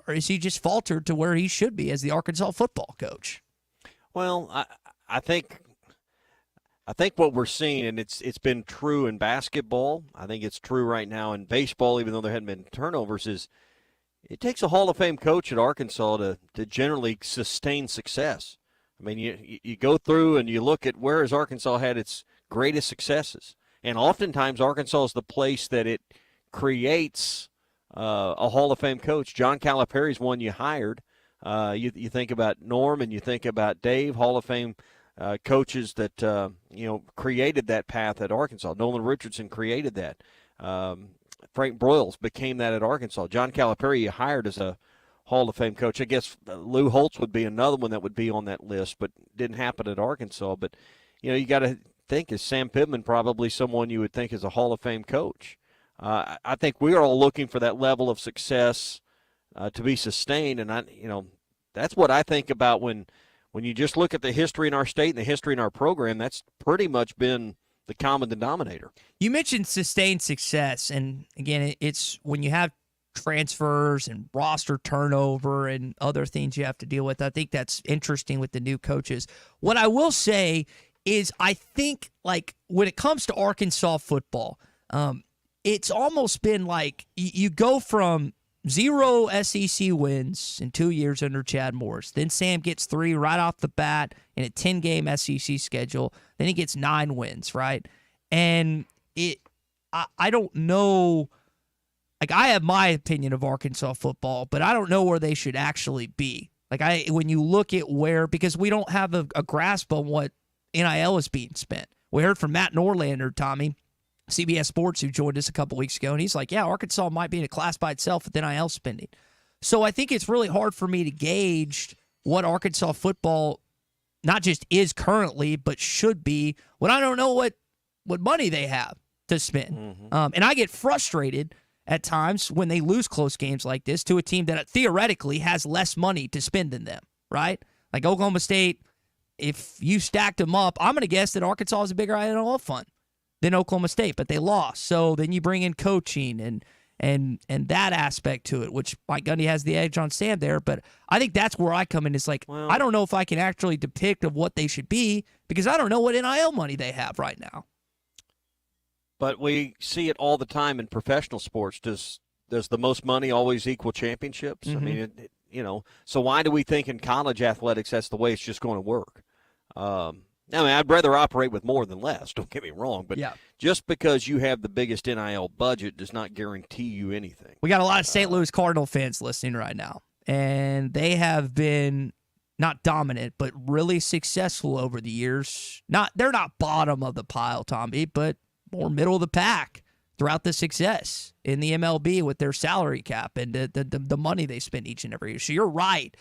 is he just faltered to where he should be as the Arkansas football coach?
Well, I think what we're seeing, and it's been true in basketball, I think it's true right now in baseball, even though there hadn't been turnovers, is it takes a Hall of Fame coach at Arkansas to generally sustain success. I mean, you go through and you look at where has Arkansas had its greatest successes. And oftentimes, Arkansas is the place that it creates a Hall of Fame coach. John Calipari's one you hired. You think about Norm and you think about Dave, Hall of Fame coaches that created that path at Arkansas. Nolan Richardson created that. Frank Broyles became that at Arkansas. John Calipari you hired as a Hall of Fame coach. I guess Lou Holtz would be another one that would be on that list, but didn't happen at Arkansas. But you got to think, is Sam Pittman probably someone you would think is a Hall of Fame coach? I think we are all looking for that level of success to be sustained, and that's what I think about when you just look at the history in our state and the history in our program. That's pretty much been the common denominator.
You mentioned sustained success, and again, it's when you have transfers and roster turnover and other things you have to deal with. I think that's interesting with the new coaches. What I will say is I think, like, when it comes to Arkansas football, it's almost been like you go from 0 SEC wins in 2 years under Chad Morris. Then Sam gets 3 right off the bat in a 10-game SEC schedule. Then he gets 9 wins, right? And I don't know. Like, I have my opinion of Arkansas football, but I don't know where they should actually be. Like, when you look at where, because we don't have a grasp on what NIL is being spent. We heard from Matt Norlander, Tommy, CBS Sports, who joined us a couple weeks ago, and he's like, yeah, Arkansas might be in a class by itself with NIL spending. So I think it's really hard for me to gauge what Arkansas football not just is currently, but should be, when I don't know what money they have to spend. Mm-hmm. And I get frustrated at times when they lose close games like this to a team that theoretically has less money to spend than them, right? Like Oklahoma State, if you stacked them up, I'm going to guess that Arkansas is a bigger NIL fund than Oklahoma State, but they lost. So then you bring in coaching and that aspect to it, which Mike Gundy has the edge on Sam there. But I think that's where I come in. It's like, I don't know if I can actually depict of what they should be because I don't know what NIL money they have right now.
But we see it all the time in professional sports. Does the most money always equal championships? Mm-hmm. I mean, so why do we think in college athletics that's the way it's just going to work? I mean, I'd rather operate with more than less, don't get me wrong, but just because you have the biggest NIL budget does not guarantee you anything.
We got a lot of St. Louis Cardinal fans listening right now, and they have been not dominant, but really successful over the years. They're not bottom of the pile, Tommy, but more middle of the pack throughout the success in the MLB with their salary cap and the money they spend each and every year. So you're right.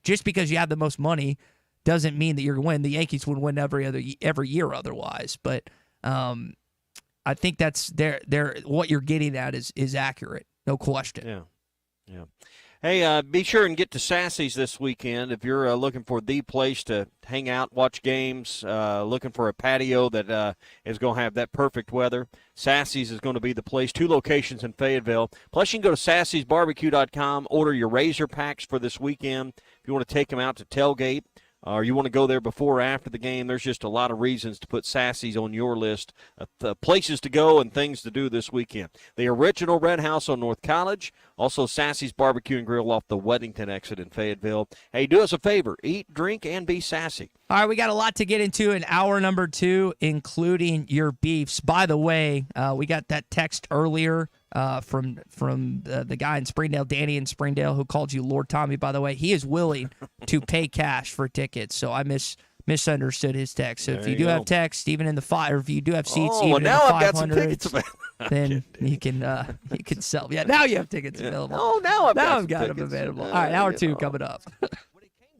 Just because you have the most money doesn't mean that you're going to win. The Yankees would win every year otherwise. But I think that's what you're getting at is accurate. No question.
Yeah. Hey, be sure and get to Sassy's this weekend if you're looking for the place to hang out, watch games, looking for a patio that is going to have that perfect weather. Sassy's is going to be the place. 2 locations in Fayetteville. Plus, you can go to sassysbarbecue.com, order your Razor packs for this weekend. If you want to take them out to tailgate, or you want to go there before or after the game, there's just a lot of reasons to put Sassy's on your list of places to go and things to do this weekend. The original Red House on North College, also Sassy's Barbecue and Grill off the Weddington exit in Fayetteville. Hey, do us a favor. Eat, drink, and be sassy.
All right, we got a lot to get into in hour number 2, including your beefs. By the way, we got that text earlier from the guy in Springdale, Danny in Springdale, who called you Lord Tommy, by the way. He is willing to pay cash for tickets, so I misunderstood his text. So if you do have text, even in the or if you do have seats, even
now
in the
I've got some
500s,
tickets available.
then you can sell. Yeah, now you have tickets available.
Oh, now I've
got them available. All right, hour 2 coming up.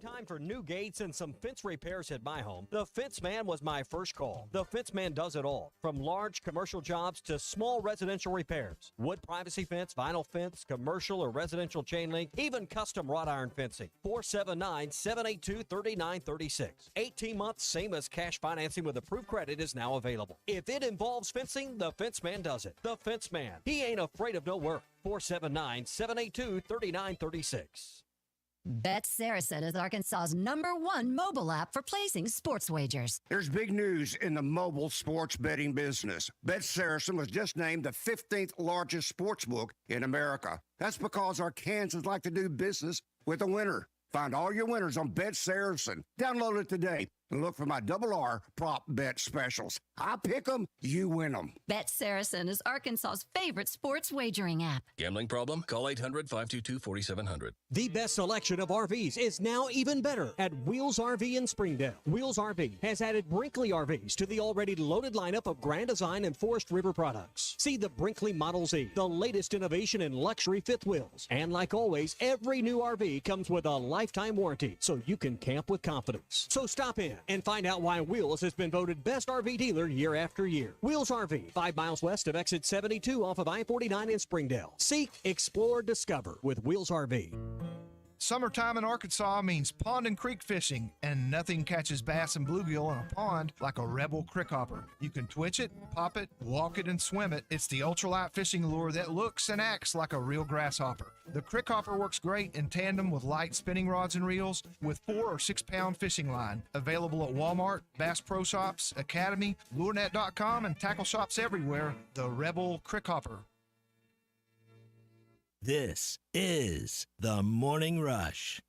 Time for new gates and some fence repairs at my home. The Fence Man was my first call. The Fence Man does it all, from large commercial jobs to small residential repairs. Wood privacy fence, vinyl fence, commercial or residential chain link, even custom wrought iron fencing. 479-782-3936. 18 months, same as cash financing with approved credit is now available. If it involves fencing, the Fence Man does it. The Fence Man. He ain't afraid of no work. 479-782-3936.
Bet Saracen is Arkansas's #1 mobile app for placing sports wagers.
There's big news in the mobile sports betting business. Bet Saracen was just named the 15th largest sports book in America. That's because our Kansans like to do business with a winner. Find all your winners on Bet Saracen. Download it today and look for my R prop bet specials. I pick them, you win them.
Bet Saracen is Arkansas's favorite sports wagering app.
Gambling problem? Call 800-522-4700.
The best selection of RVs is now even better at Wheels RV in Springdale. Wheels RV has added Brinkley RVs to the already loaded lineup of Grand Design and Forest River products. See the Brinkley Model Z, the latest innovation in luxury fifth wheels. And like always, every new RV comes with a lifetime warranty, so you can camp with confidence. So stop in and find out why Wheels has been voted best RV dealer year after year. Wheels RV, 5 miles west of exit 72 off of I-49 in Springdale. Seek, explore, discover with Wheels RV.
Summertime in Arkansas means pond and creek fishing, and nothing catches bass and bluegill in a pond like a Rebel crickhopper. You can twitch it, pop it, walk it, and swim it. It's the ultralight fishing lure that looks and acts like a real grasshopper. The crickhopper works great in tandem with light spinning rods and reels with 4 or 6 pound fishing line. Available at Walmart, Bass Pro Shops, Academy, LureNet.com, and tackle shops everywhere. The Rebel crickhopper.
This is the Morning Rush.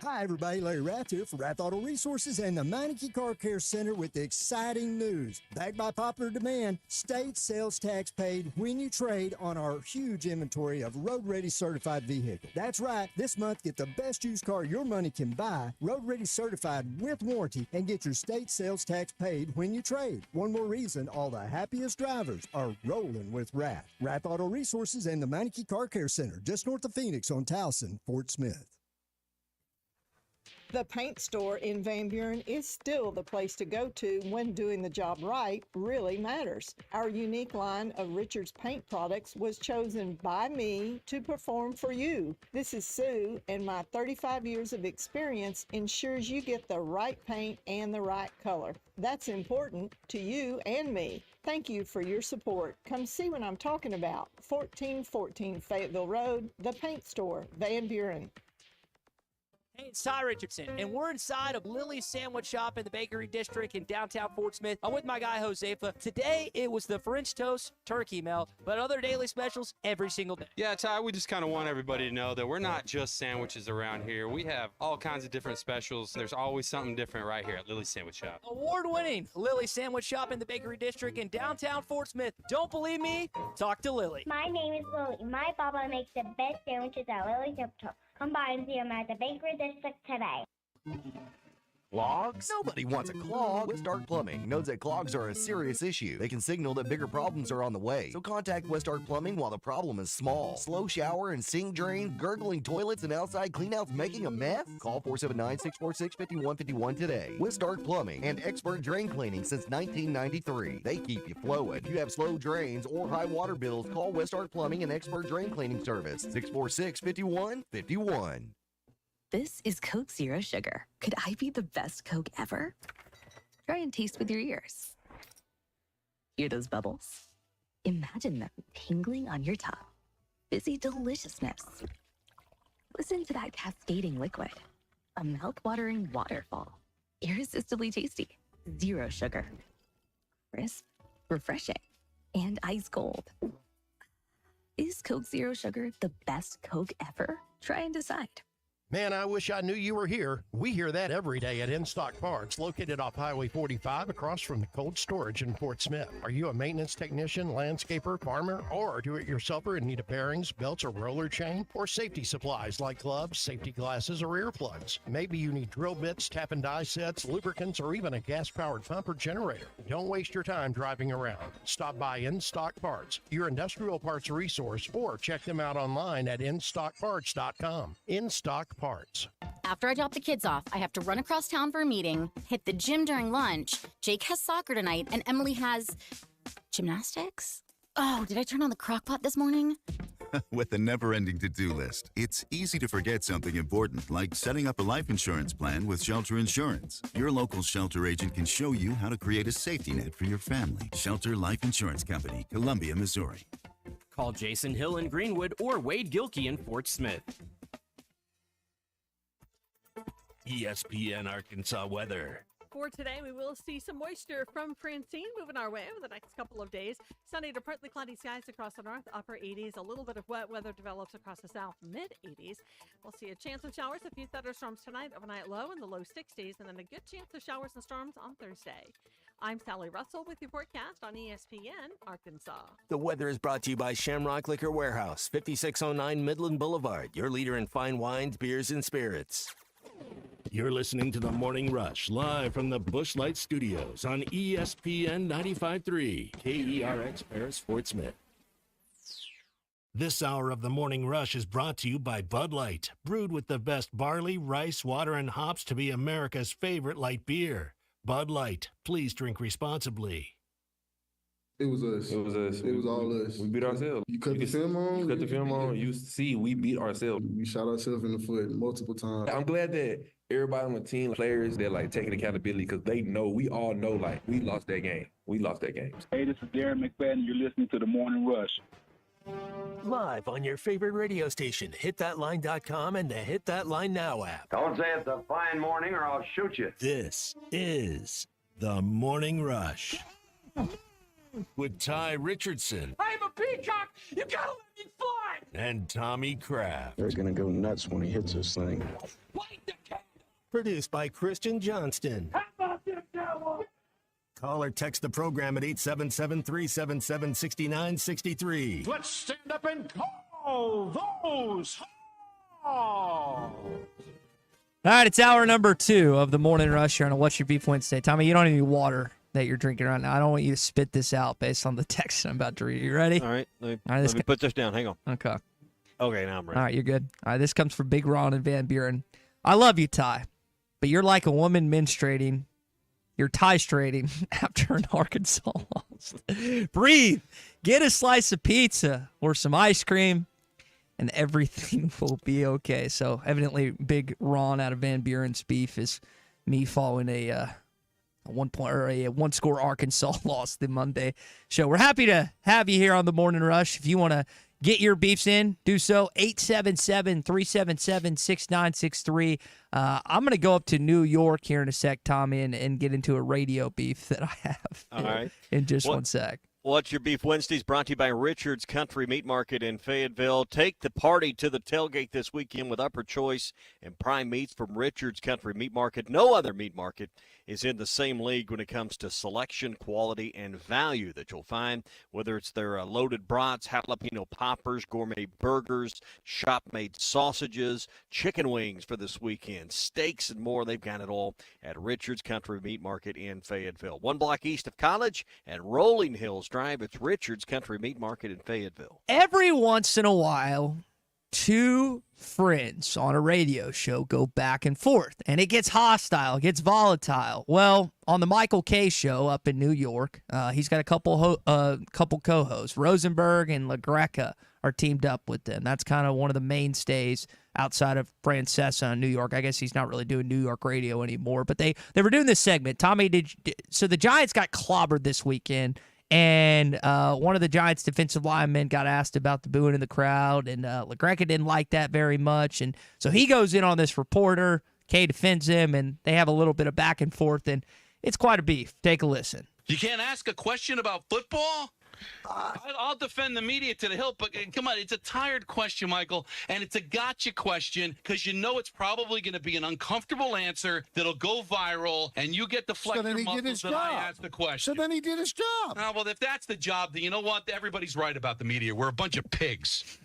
Hi, everybody. Larry Rath here for Rath Auto Resources and the Meineke Car Care Center with exciting news. Backed by popular demand, state sales tax paid when you trade on our huge inventory of road-ready certified vehicles. That's right. This month, get the best used car your money can buy, road-ready certified with warranty, and get your state sales tax paid when you trade. One more reason all the happiest drivers are rolling with Rath. Rath Auto Resources and the Meineke Car Care Center, just north of Phoenix on Towson, Fort Smith.
The paint store in Van Buren is still the place to go to when doing the job right really matters. Our unique line of Richards paint products was chosen by me to perform for you. This is Sue, and my 35 years of experience ensures you get the right paint and the right color. That's important to you and me. Thank you for your support. Come see what I'm talking about. 1414 Fayetteville Road, the paint store, Van Buren.
Hey, it's Ty Richardson, and we're inside of Lily's Sandwich Shop in the Bakery District in downtown Fort Smith. I'm with my guy, Josefa. Today, it was the French toast turkey melt, but other daily specials every single day.
Yeah, Ty, we just kind of want everybody to know that we're not just sandwiches around here. We have all kinds of different specials. There's always something different right here at Lily's Sandwich Shop.
Award-winning Lily's Sandwich Shop in the Bakery District in downtown Fort Smith. Don't believe me? Talk to Lily.
My name is Lily. My papa makes the best sandwiches at Lily's Sandwich Shop. Come by and see him at the Bakery District today.
Clogs? Nobody wants a clog. Westark Plumbing knows that clogs are a serious issue. They can signal that bigger problems are on the way. So contact Westark Plumbing while the problem is small. Slow shower and sink drain, gurgling toilets, and outside cleanouts making a mess? Call 479-646-5151 today. Westark Plumbing and expert drain cleaning since 1993. They keep you flowing. If you have slow drains or high water bills, call Westark Plumbing and expert drain cleaning service. 646-5151.
This is Coke Zero Sugar. Could I be the best Coke ever? Try and taste with your ears. Hear those bubbles? Imagine them tingling on your tongue. Fizzy deliciousness. Listen to that cascading liquid. A mouth-watering waterfall. Irresistibly tasty. Zero sugar. Crisp, refreshing, and ice cold. Is Coke Zero Sugar the best Coke ever? Try and decide.
Man, I wish I knew you were here. We hear that every day at In Stock Parts, located off Highway 45 across from the cold storage in Fort Smith. Are you a maintenance technician, landscaper, farmer, or do-it-yourselfer in need of bearings, belts, or roller chain? Or safety supplies like gloves, safety glasses, or earplugs? Maybe you need drill bits, tap and die sets, lubricants, or even a gas-powered pump or generator. Don't waste your time driving around. Stop by In Stock Parts, your industrial parts resource, or check them out online at InStockParts.com. In Stock Parts.
After I drop the kids off, I have to run across town for a meeting, hit the gym during lunch. Jake has soccer tonight, and Emily has gymnastics? Oh, did I turn on the crock pot this morning?
With a never-ending to-do list, it's easy to forget something important, like setting up a life insurance plan with Shelter Insurance. Your local Shelter agent can show you how to create a safety net for your family. Shelter Life Insurance Company, Columbia, Missouri.
Call Jason Hill in Greenwood or Wade Gilkey in Fort Smith.
ESPN Arkansas weather.
For today, we will see some moisture from Francine moving our way over the next couple of days. Sunny to partly cloudy skies across the north, upper 80s. A little bit of wet weather develops across the south, mid 80s. We'll see a chance of showers, a few thunderstorms tonight, overnight low in the low 60s, and then a good chance of showers and storms on Thursday. I'm Sally Russell with your forecast on ESPN Arkansas.
The weather is brought to you by Shamrock Liquor Warehouse, 5609 Midland Boulevard, your leader in fine wines, beers, and spirits.
You're listening to The Morning Rush, live from the Busch Light Studios on ESPN 95.3, KERX Paris, Fort Smith. This hour of The Morning Rush is brought to you by Bud Light, brewed with the best barley, rice, water, and hops to be America's favorite light beer. Bud Light, please drink responsibly.
It was us. It was us. It was all us. We beat ourselves. You cut the film on. You cut the film on. You see, we beat ourselves. We shot ourselves in the foot multiple times. I'm glad that everybody on the team, players, they're like taking accountability because they know, we all know, like, we lost that game. We lost that game.
Hey, this is Darren McFadden. You're listening to The Morning Rush.
Live on your favorite radio station, hitthatline.com and the Hit That Line Now app.
Don't say it's a fine morning or I'll shoot you.
This is The Morning Rush with Ty Richardson
I'm a peacock! You gotta let me fly!
and Tommy Kraft.
They're going to go nuts when he hits this thing.
Produced by Christian Johnston.
How about this, cowboy?
Call or text the program at 877-377-6963.
Let's stand up and call those calls!
All right, it's hour number 2 of the Morning Rush here on a What's Your Beef Wednesday. Tommy, you don't have any water that you're drinking right now. I don't want you to spit this out based on the text I'm about to read. You ready?
All right. Let me put this down. Hang on.
Okay.
Okay, now I'm ready.
All right, you're good. All right, this comes from Big Ron and Van Buren. I love you, Ty, but you're like a woman menstruating. You're Ty-strating after an Arkansas loss. Breathe. Get a slice of pizza or some ice cream, and everything will be okay. So evidently, Big Ron out of Van Buren's beef is me following a one-score Arkansas loss the Monday show. We're happy to have you here on the Morning Rush. If you want to get your beefs in, do so. 877-377-6963. I'm going to go up to New York here in a sec, Tommy, and get into a radio beef that I have
All right.
in just one sec.
What's Your Beef Wednesdays brought to you by Richard's Country Meat Market in Fayetteville. Take the party to the tailgate this weekend with Upper Choice and prime meats from Richard's Country Meat Market. No other meat market is in the same league when it comes to selection, quality, and value that you'll find, whether it's their loaded brats, jalapeno poppers, gourmet burgers, shop-made sausages, chicken wings for this weekend, steaks and more. They've got it all at Richard's Country Meat Market in Fayetteville. 1 block east of College and Rolling Hills Drive. It's Richard's Country Meat Market in Fayetteville.
Every once in a while, two friends on a radio show go back and forth, and it gets hostile, it gets volatile. Well, on the Michael K show up in New York, he's got a couple co-hosts. Rosenberg and LaGreca are teamed up with them. That's kind of one of the mainstays outside of Francesa in New York. I guess he's not really doing New York radio anymore, but they were doing this segment. Tommy, so the Giants got clobbered this weekend, and one of the Giants' defensive linemen got asked about the booing in the crowd, and LaGreca didn't like that very much, and so he goes in on this reporter. Kay defends him, and they have a little bit of back and forth, and it's quite a beef. Take a listen.
You can't ask a question about football? I'll defend the media to the hilt, but come on, it's a tired question, Michael, and it's a gotcha question because you know it's probably going to be an uncomfortable answer that'll go viral, and you get the flex your muscles that I ask the question.
So then he did his job.
Oh, well, if that's the job, then you know what? Everybody's right about the media. We're a bunch of pigs.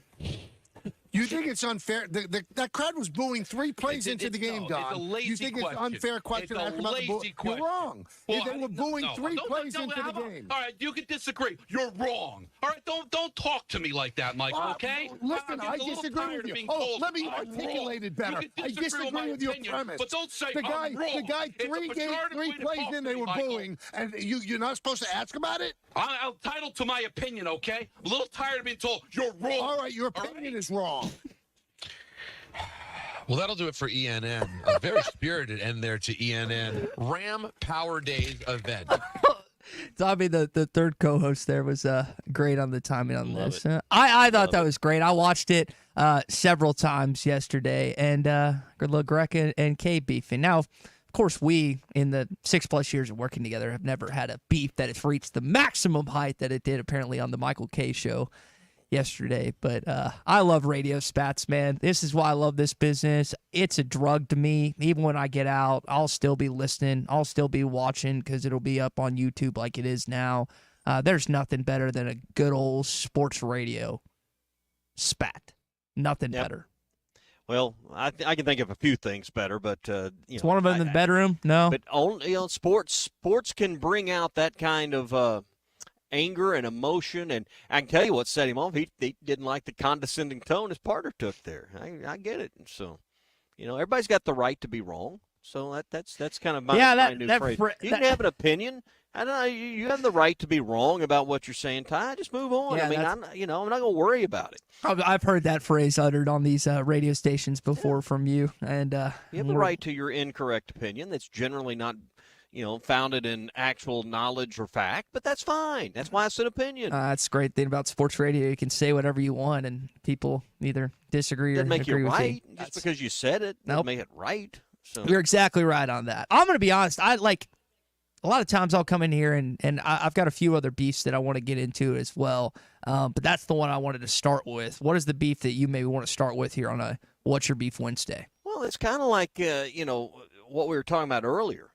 You think it's unfair? That crowd was booing 3 plays into the game, Don.
It's a lazy
you think
question.
it's unfair question?
It's a lazy question.
You're wrong.
Well,
they were booing 3 plays into the game.
All right, you can disagree. You're wrong. All right, don't talk to me like that, Michael, okay?
Listen, I disagree with you. Let me articulate it better. I disagree with your premise.
But don't say
the guy,
I'm wrong.
The guy, three plays in, they were booing, and you're not supposed to ask about it?
I'm entitled to my opinion, okay? I'm a little tired of being told you're wrong.
All right, your opinion is wrong.
Well, that'll do it for ENN. A very spirited end there to ENN. Ram Power Days event.
Tommy, the third co-host there, was great on the timing on this. I thought that was great. I watched it several times yesterday, and LaGreca and Kay beefing. Now, of course, we, in the 6+ years of working together, have never had a beef that has reached the maximum height that it did apparently on the Michael K show yesterday. But I love radio spats, man. This is why I love this business. It's a drug to me. Even when I get out, I'll still be listening. I'll still be watching because it'll be up on YouTube like it is now. There's nothing better than a good old sports radio spat. Nothing better.
Well, I can think of a few things better, but
it's one of them in the bedroom. No,
but only sports can bring out that kind of anger and emotion, and I can tell you what set him off. He didn't like the condescending tone his partner took there. I get it. So, everybody's got the right to be wrong. So that's kind of my new phrase. You can have an opinion. I don't know. You have the right to be wrong about what you're saying, Ty. Just move on.
Yeah,
I'm not going to worry about it.
I've heard that phrase uttered on these radio stations before from you, and
you have the right to your incorrect opinion. That's generally not founded in actual knowledge or fact, but that's fine. That's why it's an opinion.
That's the great thing about sports radio. You can say whatever you want, and people either disagree or agree with you.
Doesn't make it right just because you said it. Doesn't make it right. So
you're exactly right on that. I'm going to be honest. A lot of times I'll come in here, and I've got a few other beefs that I want to get into as well, but that's the one I wanted to start with. What is the beef that you maybe want to start with here on a What's Your Beef Wednesday?
Well, it's kind of like, what we were talking about earlier.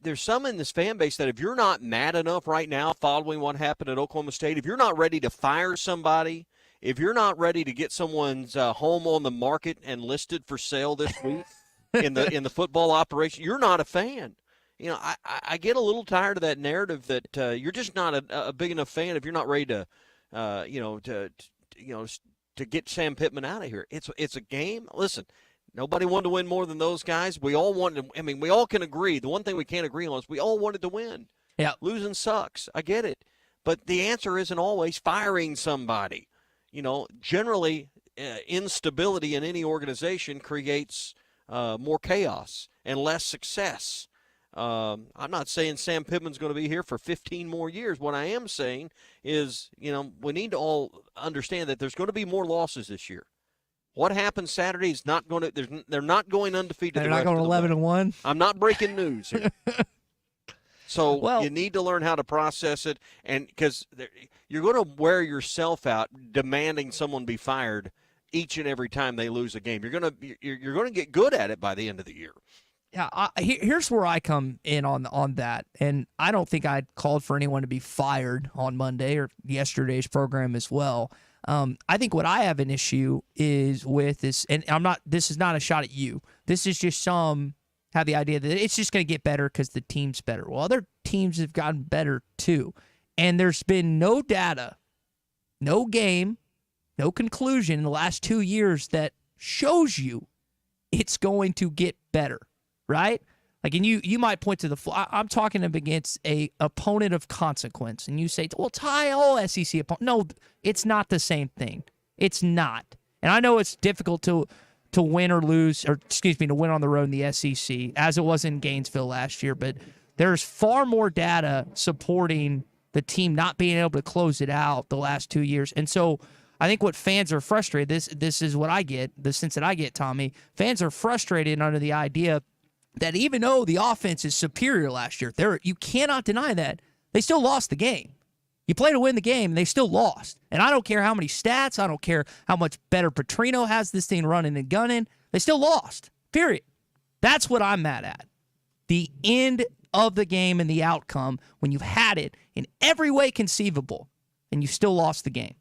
There's some in this fan base that if you're not mad enough right now following what happened at Oklahoma State, if you're not ready to fire somebody, if you're not ready to get someone's home on the market and listed for sale this week in the football operation, you're not a fan. I get a little tired of that narrative that you're just not a big enough fan if you're not ready to get Sam Pittman out of here. It's a game. Listen. Nobody wanted to win more than those guys. We all wanted to, we all can agree. The one thing we can't agree on is we all wanted to win.
Yeah.
Losing sucks. I get it. But the answer isn't always firing somebody. Generally, instability in any organization creates more chaos and less success. I'm not saying Sam Pittman's going to be here for 15 more years. What I am saying is, we need to all understand that there's going to be more losses this year. What happens Saturday is not going to. They're not going undefeated.
They're not going 11-1.
I'm not breaking news here. So you need to learn how to process it, and because you're going to wear yourself out demanding someone be fired each and every time they lose a game. You're going to get good at it by the end of the year.
Yeah, here's where I come in on that, and I don't think I called for anyone to be fired on Monday or yesterday's program as well. I think what I have an issue is with this, and this is not a shot at you. This is just some have the idea that it's just going to get better because the team's better. Well, other teams have gotten better too, and there's been no data, no game, no conclusion in the last 2 years that shows you it's going to get better, right? Like, and you might point to I'm talking against a opponent of consequence, and you say, well, tie all SEC opponents. No, it's not the same thing. It's not. And I know it's difficult to win or lose, or excuse me, to win on the road in the SEC, as it was in Gainesville last year, but there's far more data supporting the team not being able to close it out the last 2 years. And so I think what fans are frustrated, this is what I get, the sense that I get, Tommy, fans are frustrated under the idea that even though the offense is superior last year, you cannot deny that, they still lost the game. You play to win the game, and they still lost. And I don't care how many stats, I don't care how much better Petrino has this thing running and gunning, they still lost, period. That's what I'm mad at. The end of the game and the outcome when you've had it in every way conceivable, and you still lost the game.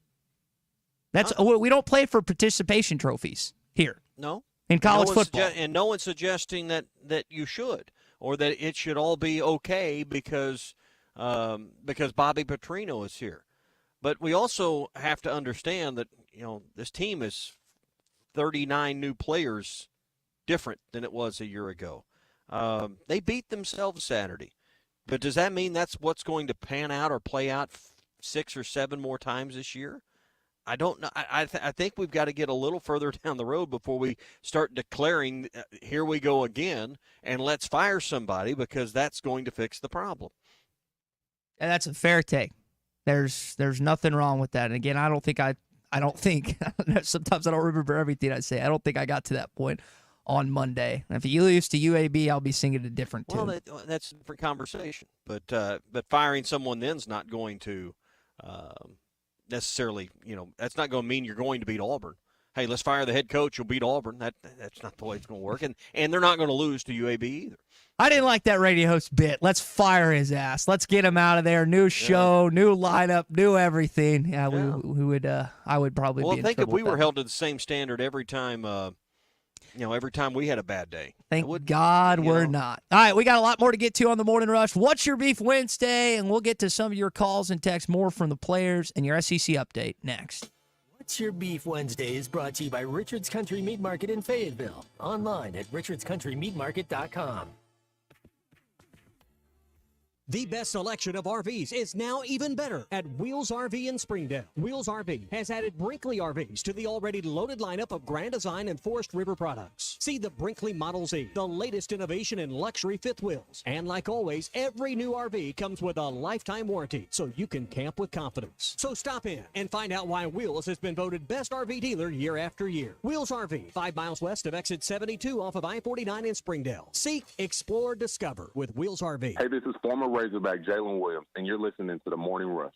We don't play for participation trophies here.
No.
In college football.
And no one's suggesting that you should, or that it should all be okay because Bobby Petrino is here. But we also have to understand that, this team is 39 new players different than it was a year ago. They beat themselves Saturday. But does that mean that's what's going to pan out or play out 6 or 7 more times this year? I don't know. I think we've got to get a little further down the road before we start declaring, here we go again, and let's fire somebody, because that's going to fix the problem.
And that's a fair take. There's nothing wrong with that. And again, I don't think sometimes I don't remember everything I say. I don't think I got to that point on Monday. If you lose to UAB, I'll be singing a different tune.
Well, that's a different conversation. But firing someone then's not going to necessarily, that's not going to mean you're going to beat Auburn. Hey, let's fire the head coach, you'll beat Auburn. That's not the way it's going to work. And they're not going to lose to UAB either.
I didn't like that radio host bit. Let's fire his ass. Let's get him out of there. New show, new lineup, new everything. Yeah, we would. I would probably.
Well,
be in
think if
trouble
we
with
were
that.
held to the same standard every time. Every time we had a bad day.
Thank God we're not. All right, we got a lot more to get to on the Morning Rush. What's your beef Wednesday? And we'll get to some of your calls and texts, more from the players, and your SEC update next.
What's Your Beef Wednesday is brought to you by Richard's Country Meat Market in Fayetteville. Online at richardscountrymeatmarket.com.
The best selection of RVs is now even better at Wheels RV in Springdale. Wheels RV has added Brinkley RVs to the already loaded lineup of Grand Design and Forest River products. See the Brinkley Model Z, the latest innovation in luxury fifth wheels. And like always, every new RV comes with a lifetime warranty, so you can camp with confidence. So stop in and find out why Wheels has been voted best RV dealer year after year. Wheels RV, 5 miles west of exit 72 off of I-49 in Springdale. Seek, explore, discover with Wheels RV.
Hey, this is former Razorback Jalen Williams, and you're listening to The Morning Rush.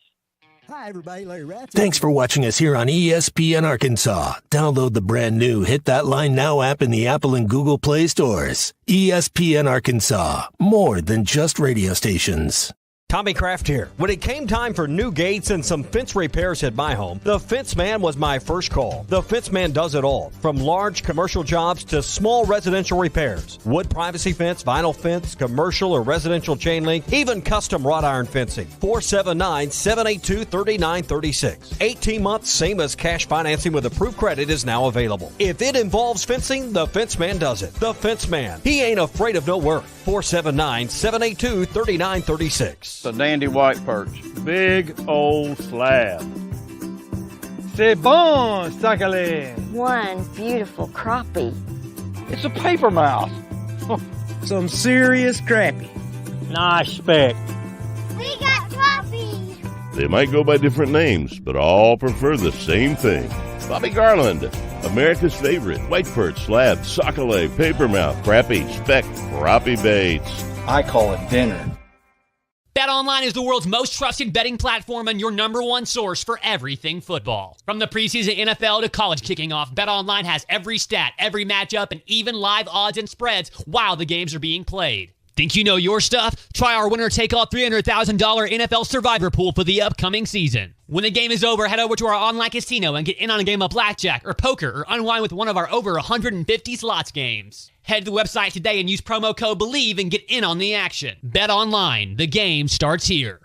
Hi, everybody. Larry Ratz.
Thanks for watching us here on ESPN Arkansas. Download the brand new Hit That Line Now app in the Apple and Google Play stores. ESPN Arkansas, more than just radio stations.
Tommy Kraft here. When it came time for new gates and some fence repairs at my home, the Fence Man was my first call. The Fence Man does it all, from large commercial jobs to small residential repairs. Wood privacy fence, vinyl fence, commercial or residential chain link, even custom wrought iron fencing. 479-782-3936. 18 months, same as cash financing with approved credit, is now available. If it involves fencing, the Fence Man does it. The Fence Man. He ain't afraid of no work. 479-782-3936.
A dandy white perch, big old slab. C'est bon, sacalé.
One beautiful crappie.
It's a paper mouse. Some serious crappie. Nice speck.
We got crappies.
They might go by different names, but all prefer the same thing. Bobby Garland, America's favorite white perch, slab, sockeye, paper mouth, crappie, speck, crappie baits.
I call it dinner.
BetOnline is the world's most trusted betting platform and your number one source for everything football. From the preseason NFL to college kicking off, BetOnline has every stat, every matchup, and even live odds and spreads while the games are being played. Think you know your stuff? Try our winner-take-all $300,000 NFL Survivor Pool for the upcoming season. When the game is over, head over to our online casino and get in on a game of blackjack or poker or unwind with one of our over 150 slots games. Head to the website today and use promo code BELIEVE and get in on the action. Bet online. The game starts here.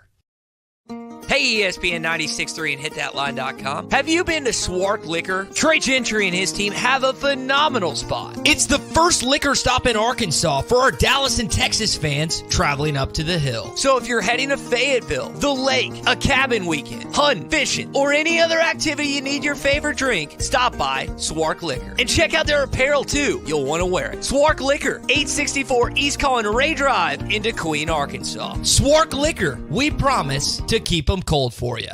Hey, ESPN 96.3 and hitthatline.com. Have you been to Swark Liquor? Trey Gentry and his team have a phenomenal spot. It's the first liquor stop in Arkansas for our Dallas and Texas fans traveling up to the hill. So if you're heading to Fayetteville, the lake, a cabin weekend, hunting, fishing, or any other activity you need your favorite drink, stop by Swark Liquor. And check out their apparel too. You'll want to wear it. Swark Liquor, 864 East Collin Ray Drive in Queen, Arkansas. Swark Liquor, we promise to keep them cold for you.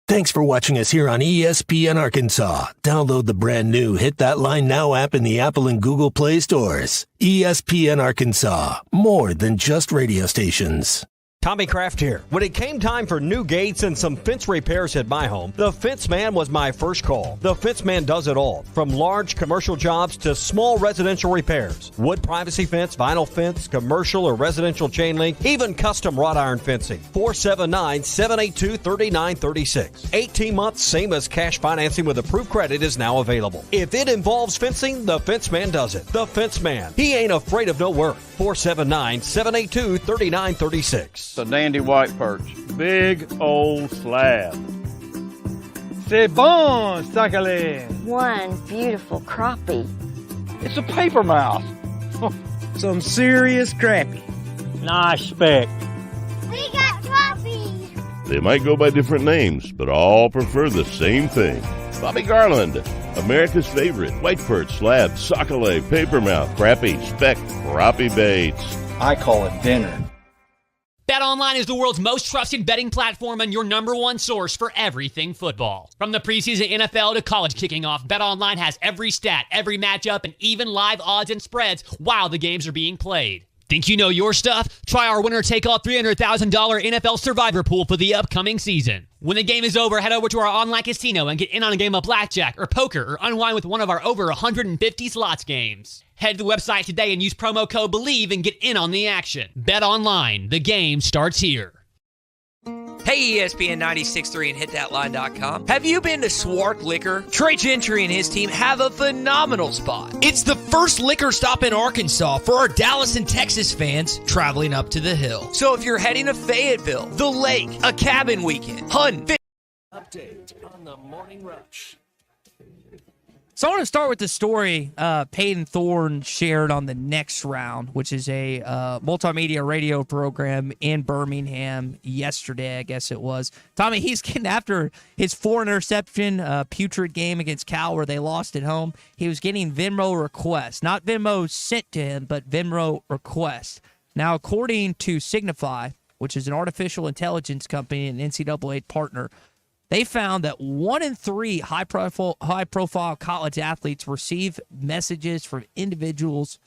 Thanks for watching us here on ESPN Arkansas. Download the brand new Hit That Line Now app in the Apple and Google Play stores. ESPN Arkansas, more than just radio stations.
Tommy Kraft here. When it came time for new gates and some fence repairs at my home, the Fence Man was my first call. The Fence Man does it all, from large commercial jobs to small residential repairs. Wood privacy fence, vinyl fence, commercial or residential chain link, even custom wrought iron fencing. 479-782-3936. 18 months, same as cash financing with approved credit is now available. If it involves fencing, the Fence Man does it. The Fence Man. He ain't afraid of no work. 479-782-3936.
The dandy white perch. Big old slab. C'est bon, sacalé.
One beautiful crappie.
It's a paper mouse.
Some serious crappie. Nice speck.
We got crappie.
They might go by different names, but all prefer the same thing. Bobby Garland, America's favorite white perch, slab, sockeye, papermouth, crappie, speck, crappie baits.
I call it dinner.
BetOnline is the world's most trusted betting platform and your number one source for everything football. From the preseason NFL to college kicking off, BetOnline has every stat, every matchup, and even live odds and spreads while the games are being played. Think you know your stuff? Try our winner-take-all $300,000 NFL Survivor Pool for the upcoming season. When the game is over, head over to our online casino and get in on a game of blackjack or poker or unwind with one of our over 150 slots games. Head to the website today and use promo code BELIEVE and get in on the action. Bet online. The game starts here.
Hey, ESPN 96.3 and hitthatline.com. Have you been to Swark Liquor? Trey Gentry and his team have a phenomenal spot. It's the first liquor stop in Arkansas for our Dallas and Texas fans traveling up to the hill. So if you're heading to Fayetteville, the lake, a cabin weekend, hunting, fishing.
Update on the Morning Rush.
So I want to start with the story Peyton Thorne shared on the Next Round, which is a multimedia radio program in Birmingham yesterday, I guess it was. Tommy, he's getting after his 4-interception putrid game against Cal where they lost at home. He was getting Venmo requests, not Venmo sent to him, but Venmo requests. Now, according to Signify, which is an artificial intelligence company and NCAA partner, they found that 1 in 3 high-profile college athletes receive messages from individuals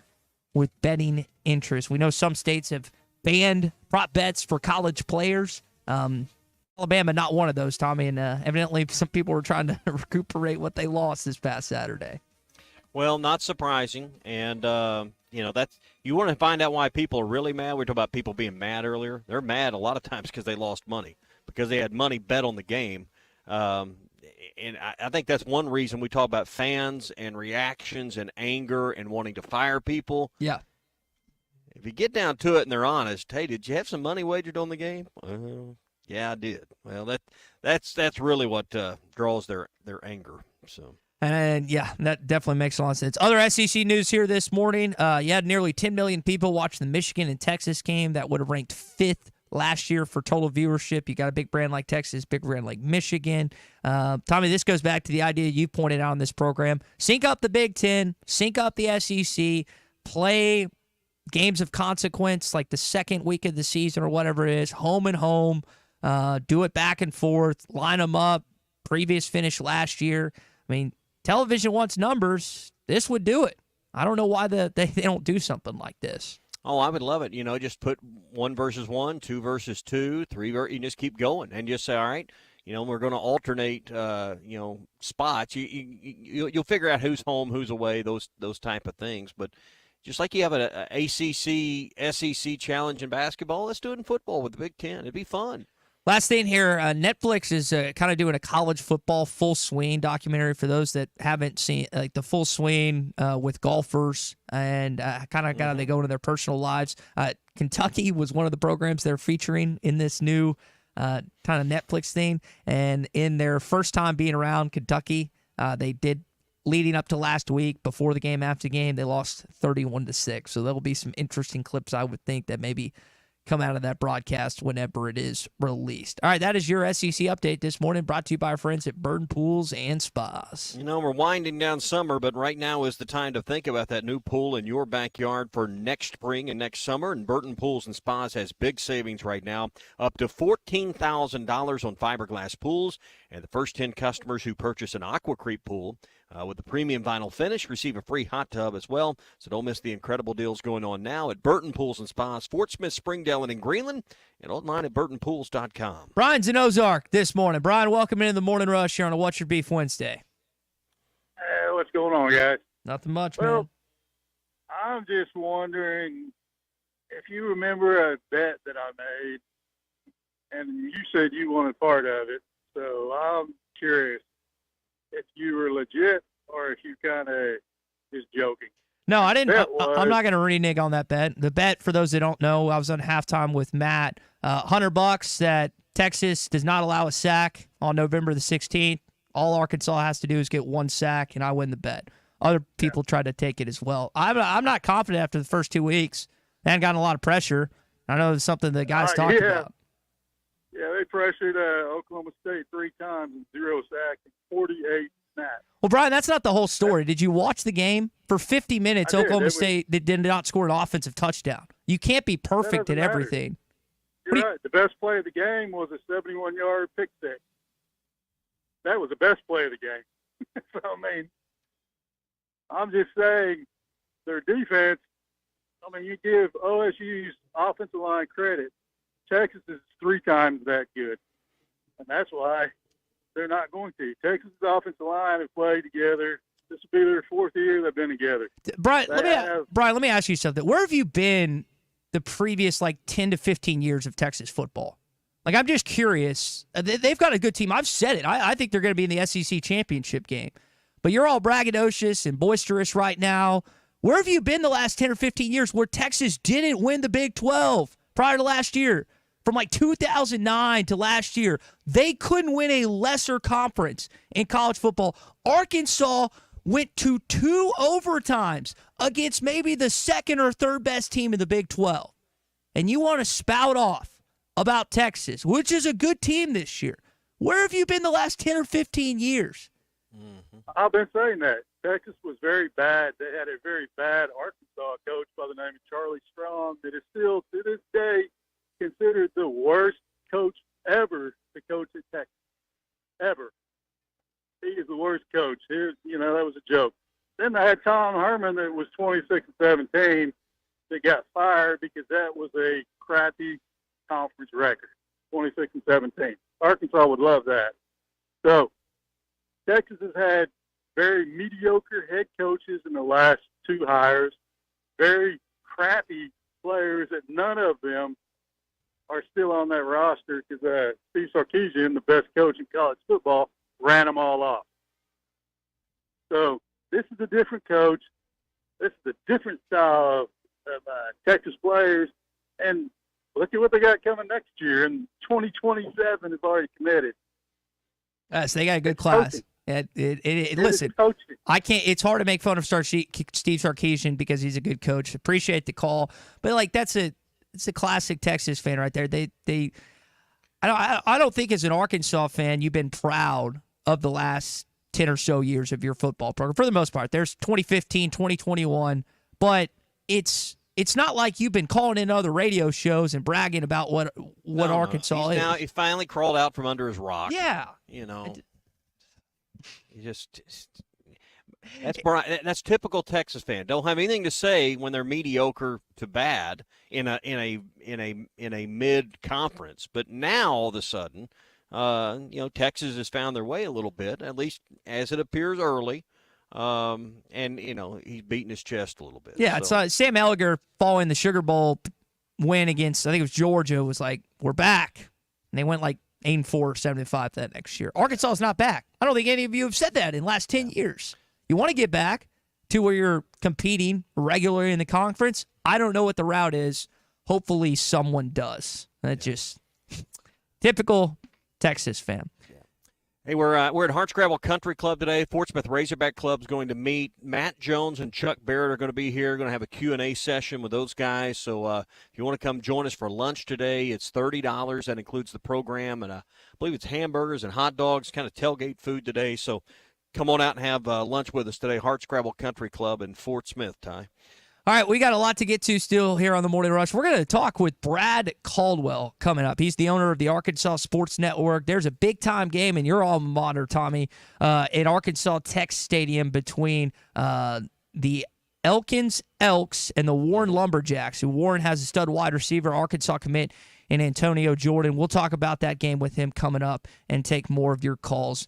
with betting interest. We know some states have banned prop bets for college players. Alabama, not one of those, Tommy, and evidently some people were trying to recuperate what they lost this past Saturday.
Well, not surprising, and that's you want to find out why people are really mad. We talked about people being mad earlier. They're mad a lot of times because they lost money, because they had money bet on the game. And I think that's one reason we talk about fans and reactions and anger and wanting to fire people.
Yeah.
If you get down to it and they're honest, hey, did you have some money wagered on the game? Yeah, I did. Well, that's really what draws their anger. So.
And, yeah, that definitely makes a lot of sense. Other SEC news here this morning. You had nearly 10 million people watch the Michigan and Texas game. That would have ranked 5th last year for total viewership. You got a big brand like Texas, big brand like Michigan. Tommy, this goes back to the idea you pointed out on this program. Sync up the Big Ten, sync up the SEC, play games of consequence like the second week of the season or whatever it is, home and home. Do it back and forth, line them up, previous finish last year. I mean, television wants numbers. This would do it. I don't know why they don't do something like this.
Oh, I would love it. Just put 1 versus 1, 2 versus 2, 3. You just keep going and just say, all right, we're going to alternate, spots. You'll figure out who's home, who's away, those type of things. But just like you have an ACC, SEC challenge in basketball, let's do it in football with the Big Ten. It'd be fun.
Last thing here, Netflix is kind of doing a college football full swing documentary for those that haven't seen, like the full swing with golfers and they go into their personal lives. Kentucky was one of the programs they're featuring in this new kind of Netflix thing. And in their first time being around Kentucky, they did, leading up to last week, before the game, after the game, they lost 31-6. So there'll be some interesting clips, I would think, that maybe come out of that broadcast whenever it is released. All right, that is your SEC update this morning, brought to you by our friends at Burton Pools and Spas.
We're winding down summer, but right now is the time to think about that new pool in your backyard for next spring and next summer. And Burton Pools and Spas has big savings right now, up to $14,000 on fiberglass pools. And the first 10 customers who purchase an AquaCrete pool with a premium vinyl finish receive a free hot tub as well. So don't miss the incredible deals going on now at Burton Pools and Spas, Fort Smith, Springdale, and in Greenland, and online at burtonpools.com.
Brian's in Ozark this morning. Brian, welcome into the Morning Rush here on a What's Your Beef Wednesday.
Hey, what's going on, guys?
Nothing much,
well,
man.
I'm just wondering if you remember a bet that I made, and you said you wanted part of it. So I'm curious if you were legit or if you kind of just joking.
No, I didn't. I'm not going to renege on that bet. The bet, for those that don't know, I was on halftime with Matt. $100 that Texas does not allow a sack on November the 16th. All Arkansas has to do is get 1 sack, and I win the bet. Other people tried to take it as well. I'm not confident after the first 2 weeks. They hadn't gotten a lot of pressure. I know it's something the guys talked about.
Yeah, they pressured Oklahoma State 3 times and 0 sacks and 48 snaps.
Well, Brian, that's not the whole story. Did you watch the game? For 50 minutes, Oklahoma State did not score an offensive touchdown. You can't be perfect at everything.
You're right. The best play of the game was a 71-yard pick six. That was the best play of the game. So, I mean, I'm just saying their defense, you give OSU's offensive line credit. Texas is 3 times that good, and that's why they're not going to. Texas' offensive line have played together. This will be their 4th year they've been together.
Brian, let me ask you something. Where have you been the previous 10 to 15 years of Texas football? I'm just curious. They've got a good team. I've said it. I think they're going to be in the SEC championship game. But you're all braggadocious and boisterous right now. Where have you been the last 10 or 15 years where Texas didn't win the Big 12 prior to last year? From 2009 to last year, they couldn't win a lesser conference in college football. Arkansas went to 2 overtimes against maybe the 2nd or 3rd best team in the Big 12. And you want to spout off about Texas, which is a good team this year. Where have you been the last 10 or 15 years?
I've been saying that. Texas was very bad. They had a very bad Arkansas coach by the name of Charlie Strong that is still, to this day, considered the worst coach ever to coach at Texas. Ever. He is the worst coach. That was a joke. Then I had Tom Herman that was 26-17 that got fired because that was a crappy conference record, 26-17. Arkansas would love that. So Texas has had very mediocre head coaches in the last 2 hires, very crappy players that none of them are still on that roster because Steve Sarkisian, the best coach in college football, ran them all off. So this is a different coach. This is a different style of Texas players. And look at what they got coming next year. And 2027 is already committed.
So they got a good class. Listen, I can't. It's hard to make fun of Steve Sarkisian because he's a good coach. Appreciate the call, but it's a classic Texas fan right there. I don't think as an Arkansas fan you've been proud of the last 10 or so years of your football program for the most part. There's 2015, 2021, but it's not like you've been calling in other radio shows and bragging about what Arkansas is.
Now he finally crawled out from under his rock.
Yeah,
he just That's typical Texas fan. Don't have anything to say when they're mediocre to bad in a mid conference. But now all of a sudden, Texas has found their way a little bit, at least as it appears early. And he's beating his chest a little bit.
Yeah,
so.
It's Sam Ellinger following the Sugar Bowl win against, I think it was Georgia, was like, we're back. And they went like 8-4, 7-5 that next year. Arkansas is not back. I don't think any of you have said that in the last 10 years. You want to get back to where you're competing regularly in the conference? I don't know what the route is. Hopefully someone does. That's just typical Texas fan.
Hey, we're at Hardscrabble Country Club today. Fort Smith Razorback Club is going to meet. Matt Jones and Chuck Barrett are going to be here. Going to have a Q&A session with those guys. So if you want to come join us for lunch today, it's $30. That includes the program. And I believe it's hamburgers and hot dogs, kind of tailgate food today. So come on out and have lunch with us today. Hardscrabble Country Club in Fort Smith, Ty.
All right, we got a lot to get to still here on the Morning Rush. We're going to talk with Brad Caldwell coming up. He's the owner of the Arkansas Sports Network. There's a big-time game in your alma mater, Tommy, at Arkansas Tech Stadium between the Elkins Elks and the Warren Lumberjacks. Warren has a stud wide receiver, Arkansas commit, in Antonio Jordan. We'll talk about that game with him coming up and take more of your calls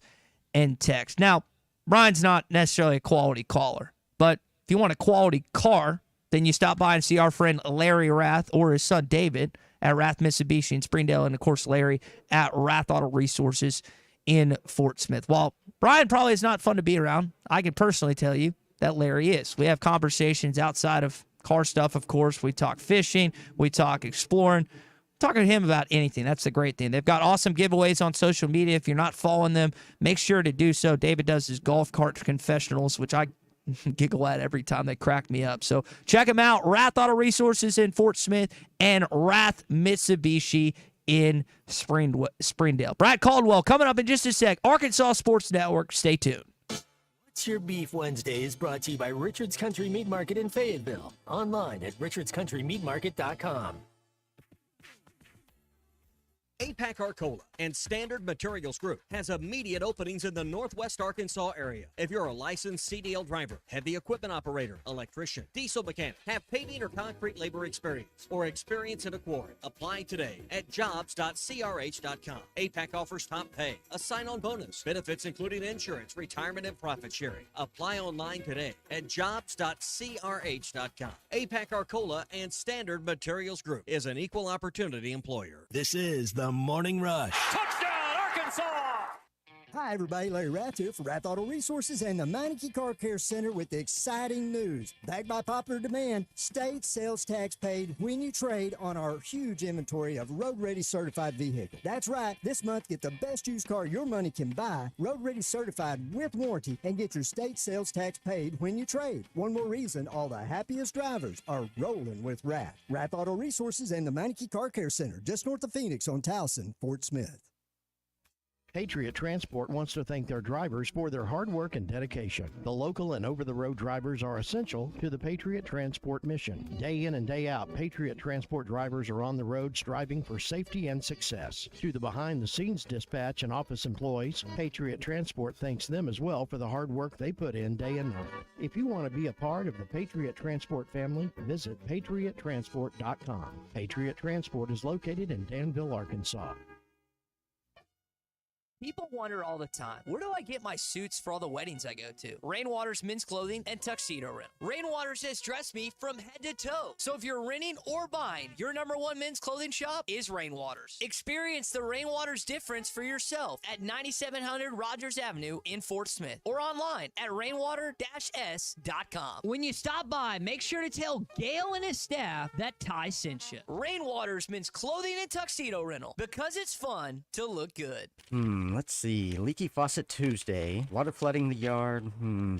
and texts. Now, Brian's not necessarily a quality caller, but if you want a quality car, then you stop by and see our friend Larry Rath or his son David at Rath Mitsubishi in Springdale, and, of course, Larry at Rath Auto Resources in Fort Smith. While Brian probably is not fun to be around, I can personally tell you that Larry is. We have conversations outside of car stuff, of course. We talk fishing. We talk exploring. Talking to him about anything. That's the great thing. They've got awesome giveaways on social media. If you're not following them, make sure to do so. David does his golf cart confessionals, which I giggle at every time. They crack me up. So check them out. Rath Auto Resources in Fort Smith and Rath Mitsubishi in Springdale. Brad Caldwell coming up in just a sec. Arkansas Sports Network. Stay tuned.
What's Your Beef Wednesday is brought to you by Richards Country Meat Market in Fayetteville. Online at richardscountrymeatmarket.com.
APAC Arcola and Standard Materials Group has immediate openings in the Northwest Arkansas area. If you're a licensed CDL driver, heavy equipment operator, electrician, diesel mechanic, have paving or concrete labor experience, or experience in a quarry, apply today at jobs.crh.com. APAC offers top pay, a sign-on bonus, benefits including insurance, retirement, and profit sharing. Apply online today at jobs.crh.com. APAC Arcola and Standard Materials Group is an equal opportunity employer.
This is the Morning Rush.
Touchdown, Arkansas!
Hi, everybody. Larry Rath here for Rath Auto Resources and the Meineke Car Care Center with the exciting news. Backed by popular demand, state sales tax paid when you trade on our huge inventory of road-ready certified vehicles. That's right. This month, get the best used car your money can buy, road-ready certified with warranty, and get your state sales tax paid when you trade. One more reason all the happiest drivers are rolling with Rath. Rath Auto Resources and the Meineke Car Care Center, just north of Phoenix on Towson, Fort Smith.
Patriot Transport wants to thank their drivers for their hard work and dedication. The local and over-the-road drivers are essential to the Patriot Transport mission. Day in and day out, Patriot Transport drivers are on the road striving for safety and success. To the behind-the-scenes dispatch and office employees, Patriot Transport thanks them as well for the hard work they put in day and night. If you want to be a part of the Patriot Transport family, visit patriottransport.com. Patriot Transport is located in Danville, Arkansas.
People wonder all the time, where do I get my suits for all the weddings I go to? Rainwater's Men's Clothing and Tuxedo Rental. Rainwater's has dressed me from head to toe. So if you're renting or buying, your #1 men's clothing shop is Rainwater's. Experience the Rainwater's difference for yourself at 9700 Rogers Avenue in Fort Smith or online at rainwater-s.com. When you stop by, make sure to tell Gail and his staff that Ty sent you. Rainwater's Men's Clothing and Tuxedo Rental, because it's fun to look good.
Let's see. Leaky faucet Tuesday. Water flooding the yard.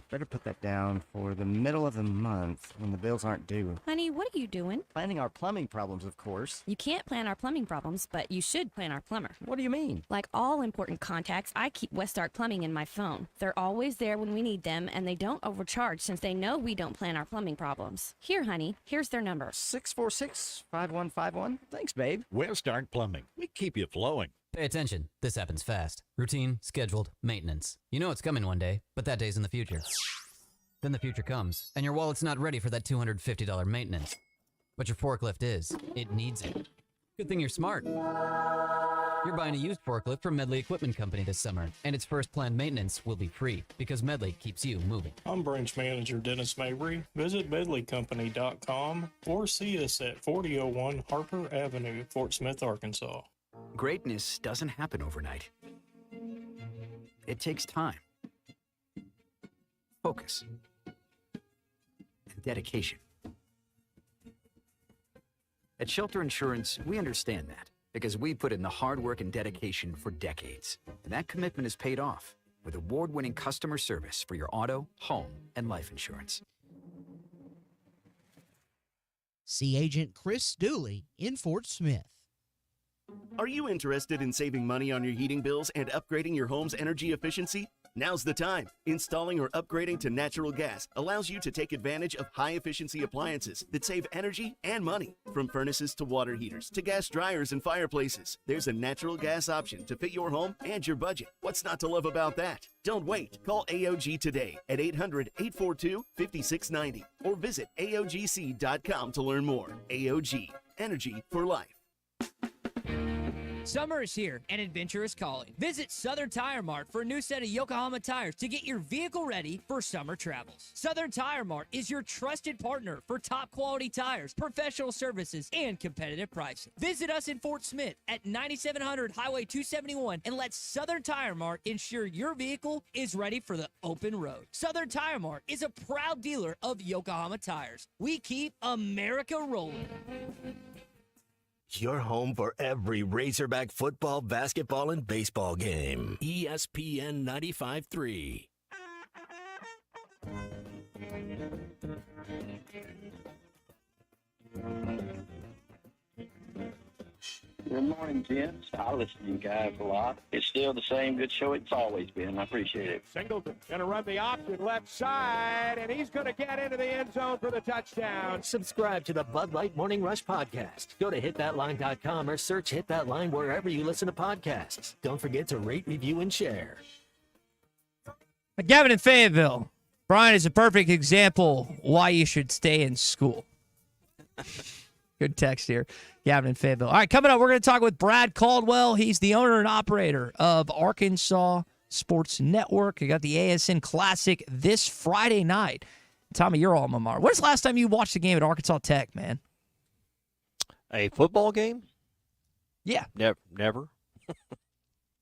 Better put that down for the middle of the month when the bills aren't due.
Honey, what are you doing?
Planning our plumbing problems, of course.
You can't plan our plumbing problems, but you should plan our plumber.
What do you mean?
Like all important contacts, I keep Westart Plumbing in my phone. They're always there when we need them, and they don't overcharge since they know we don't plan our plumbing problems. Here, honey, here's their number.
646-5151. Thanks, babe.
Westart Plumbing. We keep you flowing.
Pay attention. This happens fast. Routine, scheduled, maintenance. You know it's coming one day, but that day's in the future.
Then the future comes, and your wallet's not ready for that $250 maintenance. But your forklift is. It needs it. Good thing you're smart. You're buying a used forklift from Medley Equipment Company this summer, and its first planned maintenance will be free because Medley keeps you moving.
I'm branch manager Dennis Mabry. Visit medleycompany.com or see us at 4001 Harper Avenue, Fort Smith, Arkansas.
Greatness doesn't happen overnight. It takes time, focus, and dedication. At Shelter Insurance, we understand that because we put in the hard work and dedication for decades. And that commitment is paid off with award-winning customer service for your auto, home, and life insurance.
See Agent Chris Dooley in Fort Smith.
Are you interested in saving money on your heating bills and upgrading your home's energy efficiency? Now's the time. Installing or upgrading to natural gas allows you to take advantage of high-efficiency appliances that save energy and money. From furnaces to water heaters to gas dryers and fireplaces, there's a natural gas option to fit your home and your budget. What's not to love about that? Don't wait. Call AOG today at 800-842-5690 or visit AOGC.com to learn more. AOG, energy for life.
Summer is here and adventure is calling. Visit Southern Tire Mart for a new set of Yokohama tires to get your vehicle ready for summer travels. Southern Tire Mart is your trusted partner for top quality tires, professional services, and competitive pricing. Visit us in Fort Smith at 9700 Highway 271 and let Southern Tire Mart ensure your vehicle is ready for the open road. Southern Tire Mart is a proud dealer of Yokohama tires. We keep America rolling.
Your home for every Razorback football, basketball, and baseball game. ESPN 95.3.
Good morning, gents. I listen to you guys a lot. It's still the same good show it's always been. I appreciate it.
Singleton going to run the option left side, and he's going to get into the end zone for the touchdown.
Subscribe to the Bud Light Morning Rush podcast. Go to hitthatline.com or search Hit That Line wherever you listen to podcasts. Don't forget to rate, review, and share.
Gavin in Fayetteville. Brian is a perfect example why you should stay in school. Good text here. Gavin in Fayetteville. All right, coming up, we're going to talk with Brad Caldwell. He's the owner and operator of Arkansas Sports Network. You got the ASN Classic this Friday night. Tommy, your alma mater. When's the last time you watched a game at Arkansas Tech, man?
A football game?
Yeah.
Never.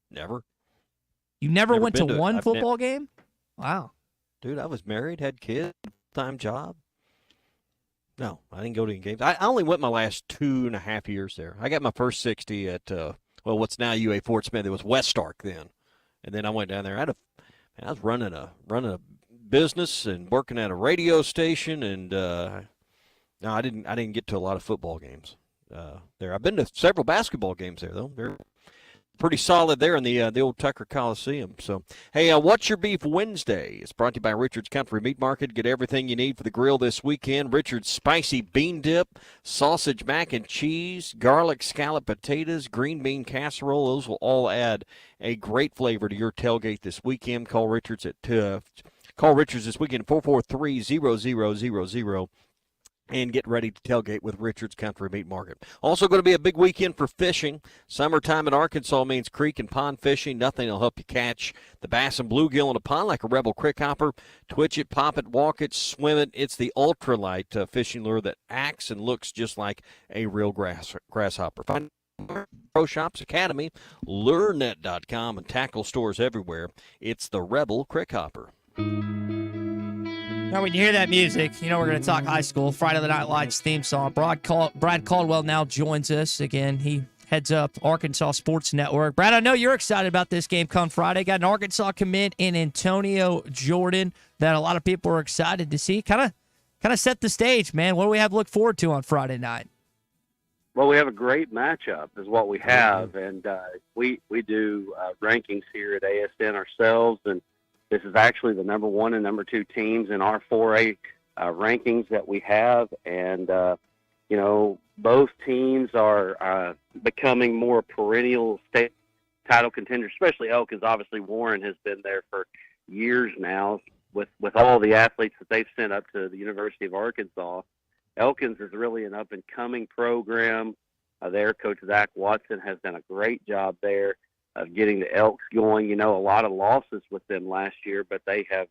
Never. You never went to one football game? Wow.
Dude, I was married, had kids, full-time job. No, I didn't go to any games. I only went my last 2.5 years there. I got my first 60 at, what's now UA Fort Smith. It was West Stark then. And then I went down there. I was running a business and working at a radio station, and no, I didn't get to a lot of football games there. I've been to several basketball games there, though. They're pretty solid there in the old Tucker Coliseum. So, hey, What's Your Beef Wednesday? It's brought to you by Richard's Country Meat Market. Get everything you need for the grill this weekend. Richard's Spicy Bean Dip, Sausage Mac and Cheese, Garlic Scallop Potatoes, Green Bean Casserole. Those will all add a great flavor to your tailgate this weekend. Call Richard's this weekend, 443-0000. And get ready to tailgate with Richard's Country Meat Market. Also going to be a big weekend for fishing. Summertime in Arkansas means creek and pond fishing. Nothing will help you catch the bass and bluegill in a pond like a Rebel Crick Hopper. Twitch it, pop it, walk it, swim it. It's the ultralight fishing lure that acts and looks just like a real grasshopper. Find Pro Shops Academy, lurenet.com, and tackle stores everywhere. It's the Rebel Crick Hopper.
Now, when you hear that music, you know we're going to talk high school. Friday Night Lights theme song. Brad Caldwell now joins us. Again, he heads up Arkansas Sports Network. Brad, I know you're excited about this game come Friday. Got an Arkansas commit in Antonio Jordan that a lot of people are excited to see. Kind of set the stage, man. What do we have to look forward to on Friday night?
Well, we have a great matchup is what we have, and we do rankings here at ASN ourselves, and this is actually the number 1 and number 2 teams in our 4A rankings that we have. And, both teams are becoming more perennial state title contenders, especially Elk, because obviously Warren has been there for years now. with all the athletes that they've sent up to the University of Arkansas, Elkins is really an up-and-coming program. Their coach, Zach Watson, has done a great job there of getting the Elks going. A lot of losses with them last year, but they have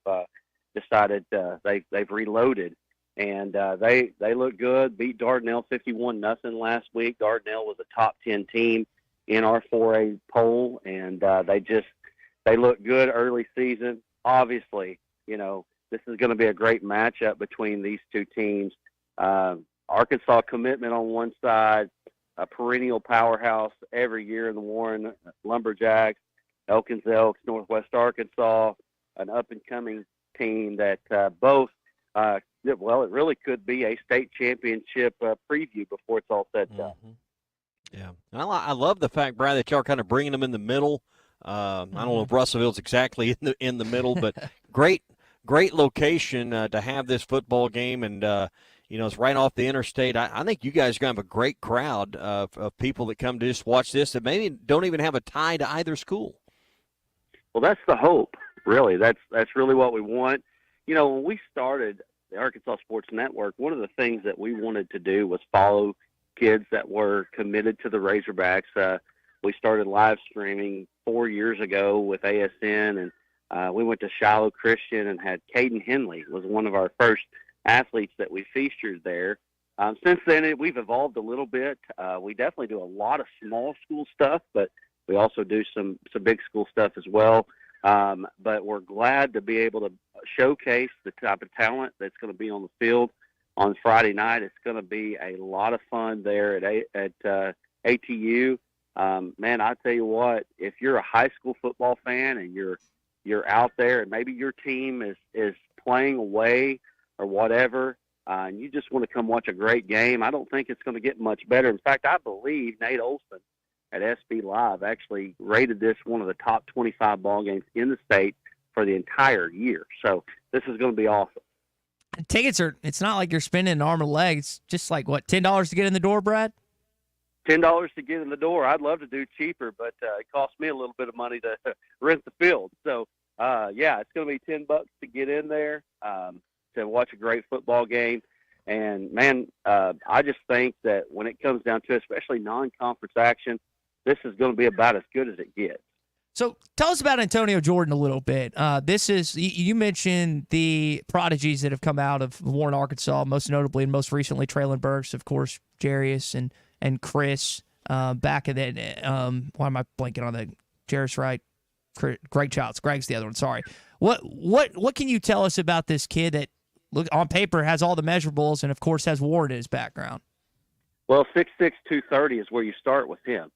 decided they've reloaded, and they look good. Beat Dardanelle 51-0 last week. Dardanelle was a top 10 team in our 4A poll, and they look good early season. Obviously, this is going to be a great matchup between these two teams. Arkansas Commitment on one side, a perennial powerhouse every year in the Warren Lumberjacks, Elkins Elks, Northwest Arkansas, an up-and-coming team that both, it really could be a state championship preview before it's all said and done.
Yeah, and I love the fact, Brad, that y'all are kind of bringing them in the middle. I don't know if Russellville's exactly in the middle, but great location to have this football game, and it's right off the interstate. I think you guys are going to have a great crowd of people that come to just watch this that maybe don't even have a tie to either school.
Well, that's the hope, really. That's really what we want. When we started the Arkansas Sports Network, one of the things that we wanted to do was follow kids that were committed to the Razorbacks. We started live streaming 4 years ago with ASN, and we went to Shiloh Christian and had Caden Henley was one of our first athletes that we featured there. Since then, we've evolved a little bit. We definitely do a lot of small school stuff, but we also do some big school stuff as well. But we're glad to be able to showcase the type of talent that's going to be on the field on Friday night. It's going to be a lot of fun there at ATU. Man, I tell you what, if you're a high school football fan and you're out there and maybe your team is playing away or whatever, and you just want to come watch a great game, I don't think it's going to get much better. In fact, I believe Nate Olson at SB Live actually rated this one of the top 25 ball games in the state for the entire year. So this is going to be awesome.
Tickets it's not like you're spending an arm and a leg. It's just like, what, $10 to get in the door, Brad?
$10 to get in the door. I'd love to do cheaper, but it costs me a little bit of money to rent the field. So, it's going to be $10 to get in there to watch a great football game. And, man, I just think that when it comes down to it, especially non-conference action, this is going to be about as good as it gets.
So tell us about Antonio Jordan a little bit. This is, you mentioned the prodigies that have come out of Warren, Arkansas, most notably and most recently Traylon Burks, of course, Jarius and Chris. Back in that, why am I blanking on that? Jarius, right? Greg Childs. Greg's the other one. Sorry. What can you tell us about this kid that, look, on paper has all the measurables and of course has Warren in his background?
Well, 6'6", 230 is where you start with him.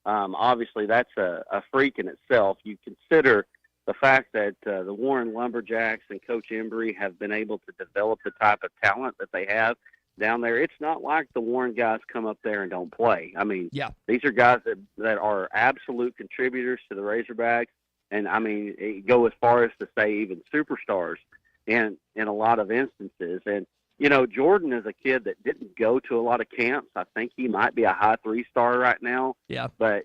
Obviously that's a freak in itself. You consider the fact that the Warren Lumberjacks and Coach Embry have been able to develop the type of talent that they have down there. It's not like the Warren guys come up there and don't play. I mean, these are guys that are absolute contributors to the Razorbacks, and I mean, go as far as to say even superstars in a lot of instances. And Jordan is a kid that didn't go to a lot of camps. I think he might be a high 3-star right now.
Yeah.
But,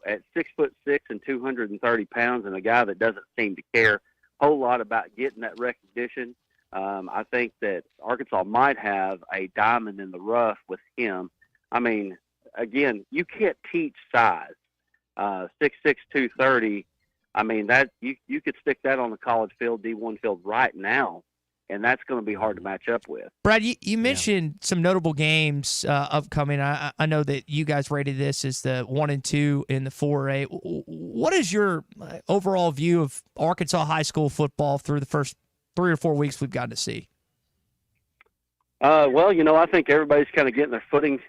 at 6'6" and 230 pounds and a guy that doesn't seem to care a whole lot about getting that recognition, I think that Arkansas might have a diamond in the rough with him. I mean, again, you can't teach size. 6'6", 230, I mean, that you could stick that on the college field, D1 field right now, and that's going to be hard to match up with.
Brad, you mentioned some notable games upcoming. I know that you guys rated this as the 1 and 2 in the 4A. What is your overall view of Arkansas high school football through the first 3 or 4 weeks we've gotten to see?
Well, I think everybody's kind of getting their footing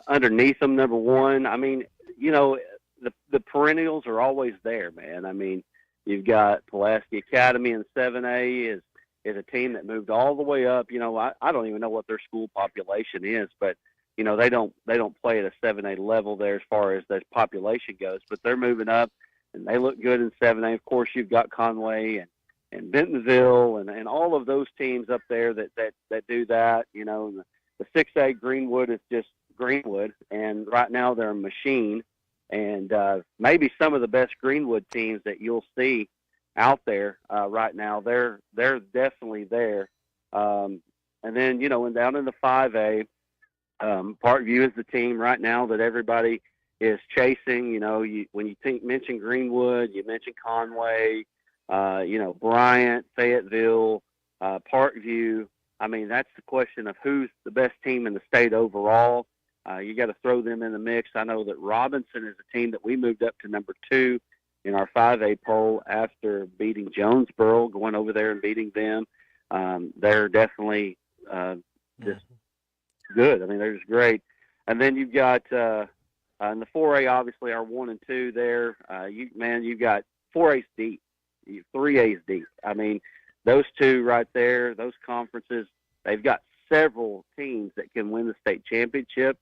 underneath them, number one. I mean, the perennials are always there, man. I mean, you've got Pulaski Academy in 7A is a team that moved all the way up. I don't even know what their school population is, but they don't play at a 7A level there as far as the population goes, but they're moving up and they look good in 7A. Of course, you've got Conway and Bentonville and all of those teams up there that do that. And the 6A Greenwood is just Greenwood, and right now they're a machine. And maybe some of the best Greenwood teams that you'll see out there right now. They're definitely there. And then, and down in the 5A, Parkview is the team right now that everybody is chasing. When you mention Greenwood, you mention Conway, Bryant, Fayetteville, Parkview. I mean, that's the question of who's the best team in the state overall. You got to throw them in the mix. I know that Robinson is a team that we moved up to number 2 in our 5A poll after beating Jonesboro, going over there and beating them. They're definitely just good. I mean, they're just great. And then you've got in the 4A, obviously, our 1 and 2 there. You've got 4A's deep, 3A's deep. I mean, those two right there, those conferences, they've got several teams that can win the state championship.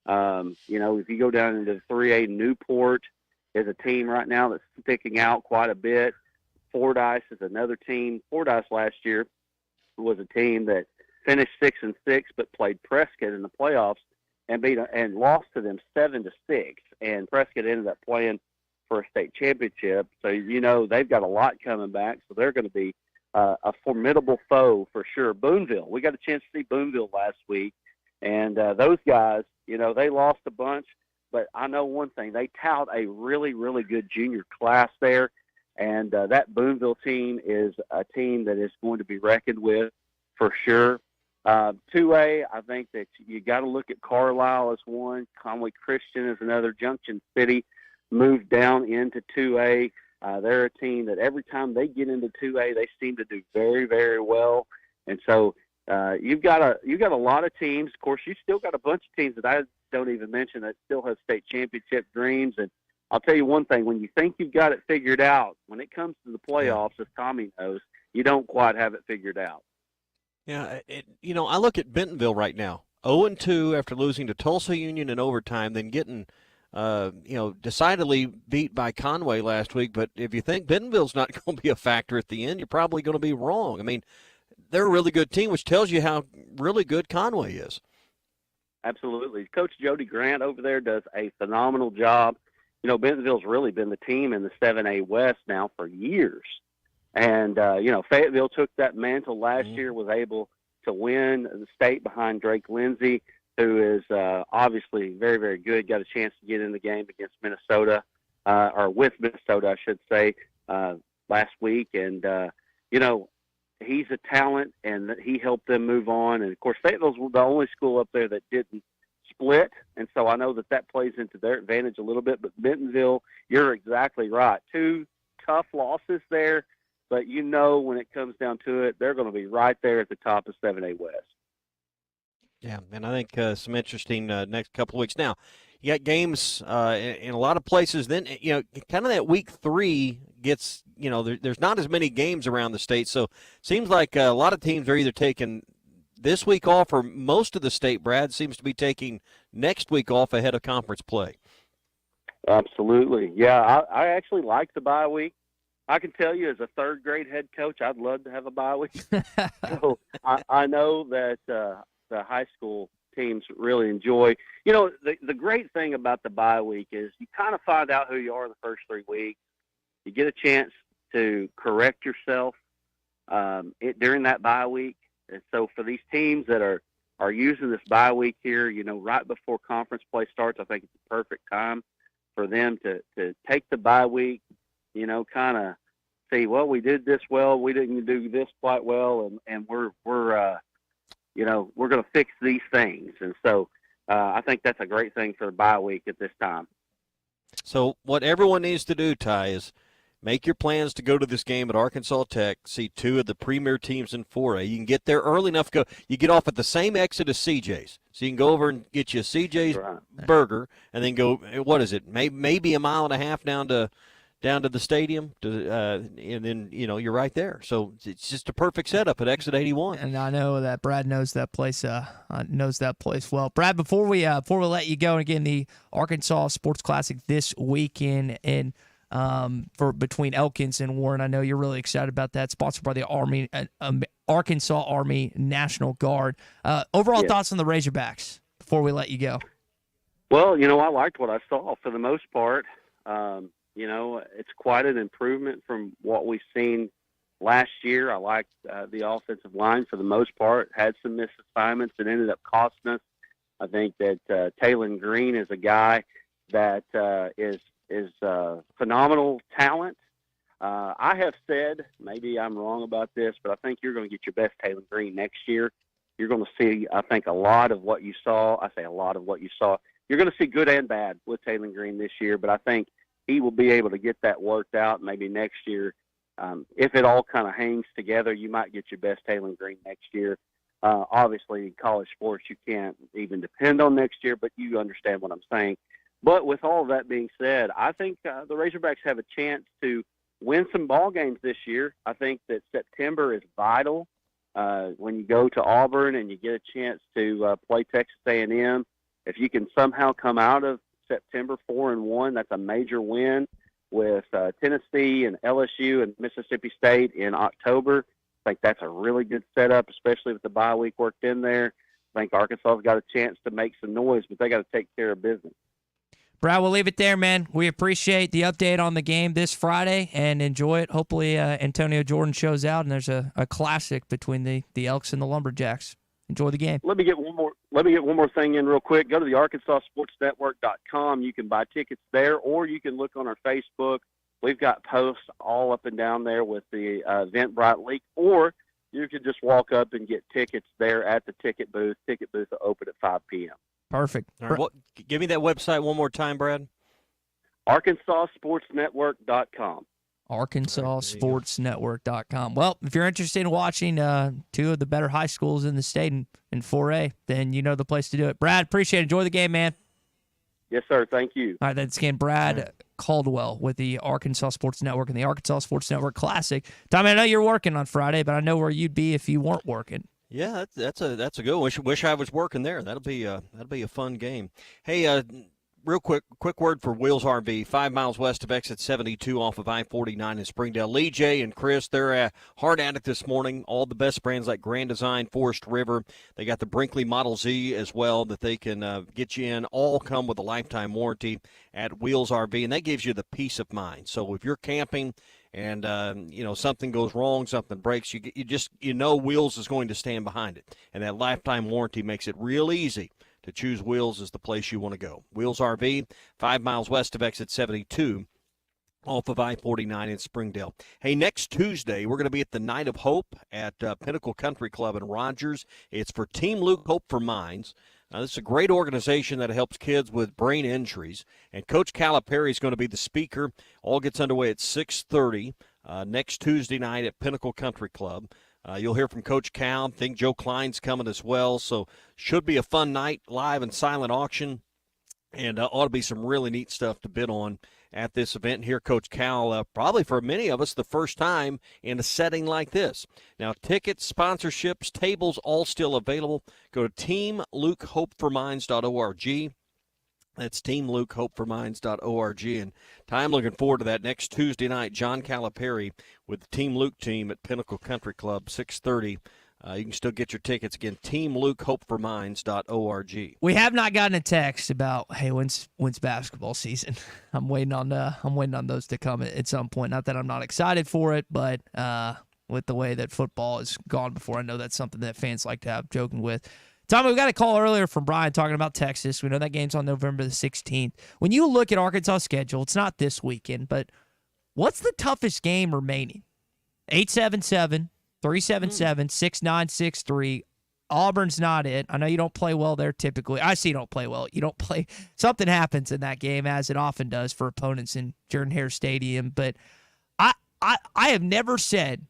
If you go down into the 3A, Newport is a team right now that's sticking out quite a bit. Fordyce is another team. Fordyce last year was a team that finished 6-6, but played Prescott in the playoffs and lost to them 7-6. And Prescott ended up playing for a state championship. So they've got a lot coming back. So they're going to be a formidable foe for sure. Boonville, we got a chance to see Boonville last week, and those guys, they lost a bunch. But I know one thing: they tout a really, really good junior class there. And that Boonville team is a team that is going to be reckoned with for sure. 2A, I think that you got to look at Carlisle as one. Conway Christian is another. Junction City moved down into 2A. They're a team that every time they get into 2A, they seem to do very, very well. And so you've got a lot of teams. Of course, you still got a bunch of teams that I don't even mention that still have state championship dreams. And I'll tell you one thing: when you think you've got it figured out, when it comes to the playoffs, as Tommy knows, you don't quite have it figured out.
Yeah, I look at Bentonville right now, 0-2 after losing to Tulsa Union in overtime, then getting, decidedly beat by Conway last week. But if you think Bentonville's not going to be a factor at the end, you're probably going to be wrong. I mean, they're a really good team, which tells you how really good Conway is.
Absolutely. Coach Jody Grant over there does a phenomenal job. Bentonville's really been the team in the 7A West now for years. And, Fayetteville took that mantle last year, was able to win the state behind Drake Lindsay, who is obviously very, very good. Got a chance to get in the game against Minnesota, or with Minnesota, I should say, last week. And, he's a talent, and he helped them move on. And, of course, Fayetteville's the only school up there that didn't split, and so I know that plays into their advantage a little bit. But Bentonville, you're exactly right. 2 tough losses there, but when it comes down to it, they're going to be right there at the top of 7A West.
Yeah, and I think some interesting next couple of weeks. Now, you got games in a lot of places. Then, kind of that week 3 gets, there's not as many games around the state, so it seems like a lot of teams are either taking this week off, or most of the state, Brad, seems to be taking next week off ahead of conference play.
Absolutely. Yeah, I actually like the bye week. I can tell you, as a third-grade head coach, I'd love to have a bye week. So I know that the high school teams really enjoy. The great thing about the bye week is you kind of find out who you are in the first 3 weeks. You get a chance to correct yourself during that bye week. And so for these teams that are using this bye week here, right before conference play starts, I think it's the perfect time for them to take the bye week, kind of see, well, we did this well, we didn't do this quite well, and we're going to fix these things. And so I think that's a great thing for the bye week at this time.
So what everyone needs to do, Ty, is make your plans to go to this game at Arkansas Tech, see 2 of the premier teams in 4A. You can get there early enough. You get off at the same exit as CJ's. So you can go over and get you a CJ's burger and then go, what is it, maybe a mile and a half down to the stadium, and then, you're right there. So it's just a perfect setup at exit 81.
And I know that Brad knows that place well. Brad, before we let you go, and again, the Arkansas Sports Classic this weekend, and for between Elkins and Warren. I know you're really excited about that. Sponsored by the Arkansas Army National Guard. Overall thoughts on the Razorbacks before we let you go?
Well, I liked what I saw for the most part. It's quite an improvement from what we've seen last year. I liked the offensive line for the most part, had some missed assignments and ended up costing us. I think that Taylon Green is a guy that is phenomenal talent. I have said, maybe I'm wrong about this, but I think you're going to get your best Taylon Green next year. You're going to see, I think, a lot of what you saw. I say a lot of what you saw. You're going to see good and bad with Taylon Green this year, but I think he will be able to get that worked out maybe next year. If it all kind of hangs together, you might get your best Taylon Green next year. Obviously, in college sports, you can't even depend on next year, but you understand what I'm saying. But with all of that being said, I think the Razorbacks have a chance to win some ball games this year. I think that September is vital. When you go to Auburn and you get a chance to play Texas A&M, if you can somehow come out of September 4-1, that's a major win. With Tennessee and LSU and Mississippi State in October, I think that's a really good setup, especially with the bye week worked in there. I think Arkansas's got a chance to make some noise, but they got to take care of business.
Brad, we'll leave it there, man. We appreciate the update on the game this Friday and enjoy it. Hopefully Antonio Jordan shows out and there's a classic between the Elks and the Lumberjacks. Enjoy the game.
Let me get one more thing in real quick. Go to the ArkansasSportsNetwork.com. You can buy tickets there, or you can look on our Facebook. We've got posts all up and down there with the Eventbrite link, or you can just walk up and get tickets there at the ticket booth. Ticket booth will open at 5 p.m.
Perfect.
All right, give me that website one more time, Brad.
ArkansasSportsNetwork.com.
ArkansasSportsNetwork.com. Well, if you're interested in watching two of the better high schools in the state in 4A, then you know the place to do it. Brad, appreciate it. Enjoy the game, man.
Yes, sir. Thank you.
All right, that's again Brad Caldwell with the Arkansas Sports Network and the Arkansas Sports Network Classic. Tommy, I know you're working on Friday, but I know where you'd be if you weren't working.
Yeah, that's a good one. Wish I was working there. That'll be a fun game. Hey, real quick word for Wheels RV, 5 miles west of exit 72 off of I-49 in Springdale. Lee J and Chris, they're hard at it this morning. All the best brands like Grand Design, Forest River. They got the Brinkley Model Z as well that they can get you in. All come with a lifetime warranty at Wheels RV, and that gives you the peace of mind. So if you're camping and something goes wrong, something breaks, you know Wheels is going to stand behind it. And that lifetime warranty makes it real easy to choose Wheels as the place you want to go. Wheels RV, 5 miles west of exit 72 off of I-49 in Springdale. Hey, next Tuesday, we're going to be at the Night of Hope at Pinnacle Country Club in Rogers. It's for Team Luke Hope for Minds. This is a great organization that helps kids with brain injuries, and Coach Calipari is going to be the speaker. All gets underway at 6:30 next Tuesday night at Pinnacle Country Club. You'll hear from Coach Cal. I think Joe Klein's coming as well, so should be a fun night, live and silent auction, and ought to be some really neat stuff to bid on at this event. And hear Coach Cal, probably for many of us, the first time in a setting like this. Now, tickets, sponsorships, tables, all still available. Go to teamlukehopeforminds.org. That's teamlukehopeforminds.org. And I'm looking forward to that next Tuesday night. John Calipari with the Team Luke team at Pinnacle Country Club, 6:30. You can still get your tickets. Again, teamlukehopeforminds.org.
We have not gotten a text about, hey, when's basketball season? I'm waiting on those to come at some point. Not that I'm not excited for it, but with the way that football has gone before, I know that's something that fans like to have joking with. Tommy, we got a call earlier from Brian talking about Texas. We know that game's on November the 16th. When you look at Arkansas' schedule, it's not this weekend, but what's the toughest game remaining? 877-377-6963. Auburn's not it. I know you don't play well there typically. I see you don't play well. You don't play. Something happens in that game, as it often does for opponents in Jordan-Hare Stadium. But I have never said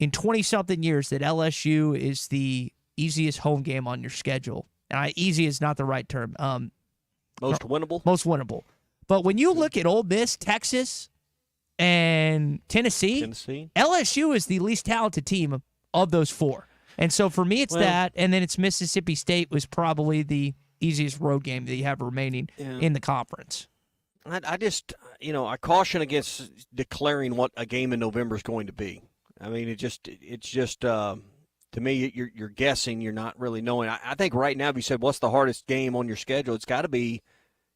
in 20-something years that LSU is the easiest home game on your schedule. And easy is not the right term.
Most winnable?
Most winnable. But when you look at Ole Miss, Texas, and Tennessee, LSU is the least talented team of those four. And so for me, it's that, and then it's Mississippi State was probably the easiest road game that you have remaining in the conference.
I just, I caution against declaring what a game in November is going to be. I mean, it's just to me, you're guessing. You're not really knowing. I think right now, if you said what's the hardest game on your schedule, it's got to be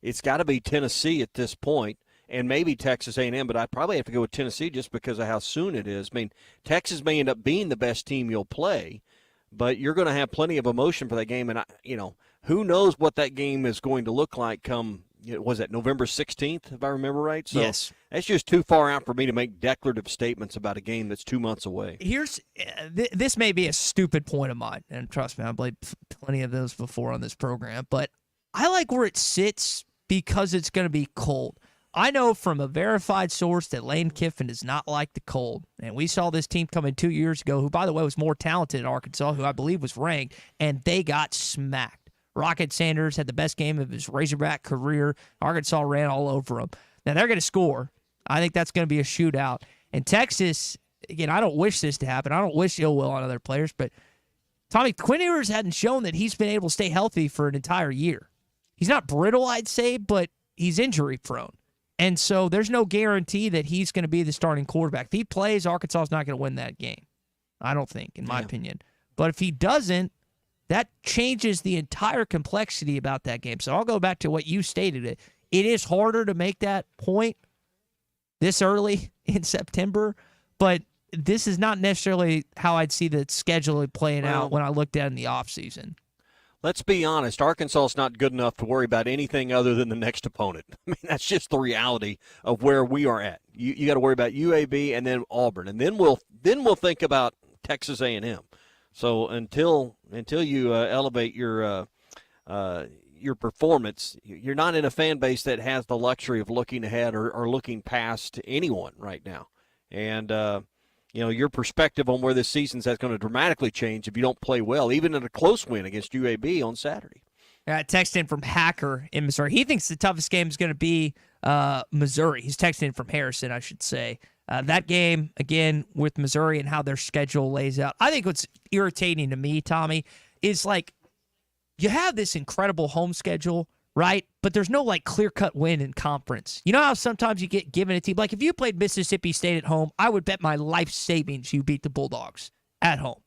Tennessee at this point. and maybe Texas A&M, but I'd probably have to go with Tennessee just because of how soon it is. I mean, Texas may end up being the best team you'll play, but you're going to have plenty of emotion for that game, and who knows what that game is going to look like come, was it November 16th, if I remember right? So
yes.
That's just too far out for me to make declarative statements about a game that's 2 months away.
Here's this may be a stupid point of mine, and trust me, I've played plenty of those before on this program, but I like where it sits because it's going to be cold. I know from a verified source that Lane Kiffin does not like the cold. And we saw this team come in 2 years ago, who, by the way, was more talented in Arkansas, who I believe was ranked, and they got smacked. Rocket Sanders had the best game of his Razorback career. Arkansas ran all over him. Now, they're going to score. I think that's going to be a shootout. And Texas, again, I don't wish this to happen. I don't wish ill will on other players, but Tommy, Quinn Ewers hadn't shown that he's been able to stay healthy for an entire year. He's not brittle, I'd say, but he's injury prone. And so there's no guarantee that he's going to be the starting quarterback. If he plays, Arkansas is not going to win that game, I don't think, in my opinion. But if he doesn't, that changes the entire complexity about that game. So I'll go back to what you stated. It is harder to make that point this early in September, but this is not necessarily how I'd see the schedule playing out when I looked at it in the offseason.
Let's be honest, Arkansas is not good enough to worry about anything other than the next opponent. I mean, that's just the reality of where we are at. You got to worry about UAB and then Auburn, and then we'll think about Texas A&M. So until you elevate your performance, you're not in a fan base that has the luxury of looking ahead or looking past anyone right now. And your perspective on where this season's is going to dramatically change if you don't play well, even in a close win against UAB on Saturday.
Text in from Hacker in Missouri. He thinks the toughest game is going to be Missouri. He's texting in from Harrison, I should say. That game, again, with Missouri and how their schedule lays out. I think what's irritating to me, Tommy, is like you have this incredible home schedule, right? But there's no like clear-cut win in conference. You know how sometimes you get given a team, like if you played Mississippi State at home, I would bet my life savings you beat the Bulldogs at home.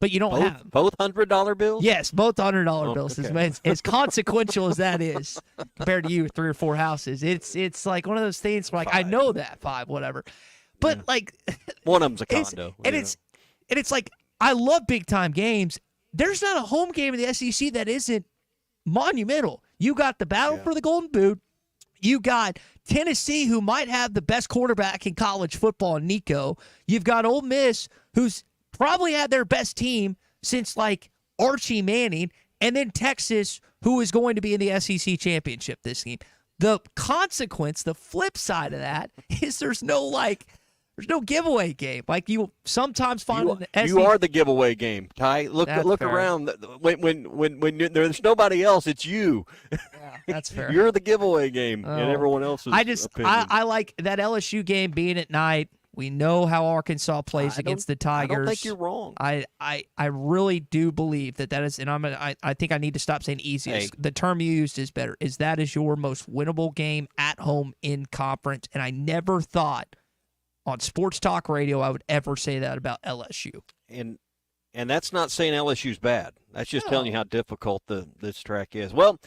But you don't have
both $100 bills?
Yes, both $100 bills.
Okay.
As consequential as that is compared to you with 3 or 4 houses, it's like one of those things where, like, I know that 5, whatever. But like
one of them's a condo.
It's like I love big time games. There's not a home game in the SEC that isn't monumental. You got the battle for the Golden Boot. You got Tennessee, who might have the best quarterback in college football, Nico. You've got Ole Miss, who's probably had their best team since like Archie Manning, and then Texas, who is going to be in the SEC championship this game. The consequence, the flip side of that, is there's no giveaway game. Like you sometimes find in the SEC.
You are the giveaway game, Ty. Look around. When there's nobody else, it's you.
Yeah, that's fair.
You're the giveaway game, and everyone else is.
I like that LSU game being at night. We know how Arkansas plays against the Tigers.
I don't think you're wrong.
I really do believe that is, and I think I need to stop saying easiest.
Hey.
The term you used is better. That is your most winnable game at home in conference, and I never thought on Sports Talk Radio I would ever say that about LSU.
And that's not saying LSU's bad. That's just telling you how difficult this track is. Well,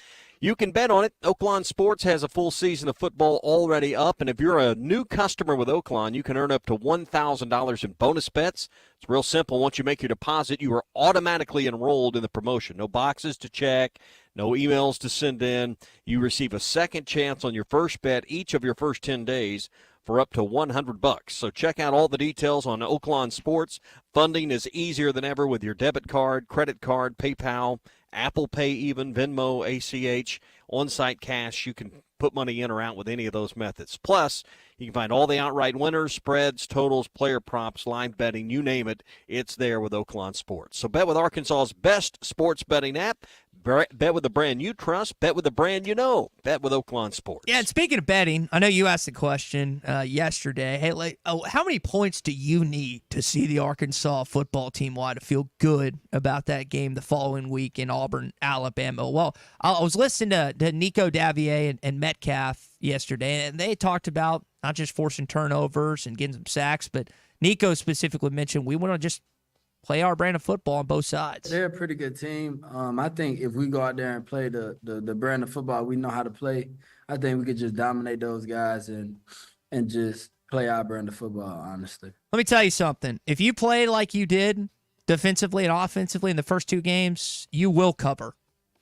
you can bet on it. Oaklawn Sports has a full season of football already up, and if you're a new customer with Oaklawn, you can earn up to $1,000 in bonus bets. It's real simple. Once you make your deposit, you are automatically enrolled in the promotion. No boxes to check, no emails to send in. You receive a second chance on your first bet each of your first 10 days for up to $100. So check out all the details on Oaklawn Sports. Funding is easier than ever with your debit card, credit card, PayPal, Apple Pay even, Venmo, ACH, on-site cash. You can put money in or out with any of those methods. Plus, you can find all the outright winners, spreads, totals, player props, live betting, you name it. It's there with Oaklawn Sports. So bet with Arkansas's best sports betting app. Bet with the brand you trust. Bet with the brand you know. Bet with Oaklawn Sports.
Yeah, and speaking of betting, I know you asked the question yesterday. Hey, how many points do you need to see the Arkansas football team to feel good about that game the following week in Auburn, Alabama? Well, I was listening to Nico Davier and Metcalf yesterday, and they talked about not just forcing turnovers and getting some sacks, but Nico specifically mentioned we want to just play our brand of football on both sides.
They're a pretty good team. I think if we go out there and play the brand of football we know how to play, I think we could just dominate those guys and just play our brand of football, honestly.
Let me tell you something. If you play like you did defensively and offensively in the first 2 games, you will cover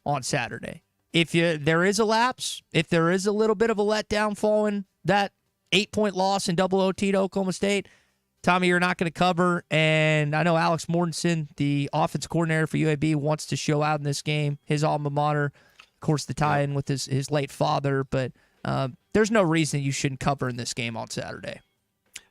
on Saturday. If there is a lapse, if there is a little bit of a letdown following that 8-point loss in double OT to Oklahoma State, Tommy, you're not going to cover. And I know Alex Mortensen, the offense coordinator for UAB, wants to show out in this game. His alma mater, of course, the tie-in with his late father. But there's no reason you shouldn't cover in this game on Saturday.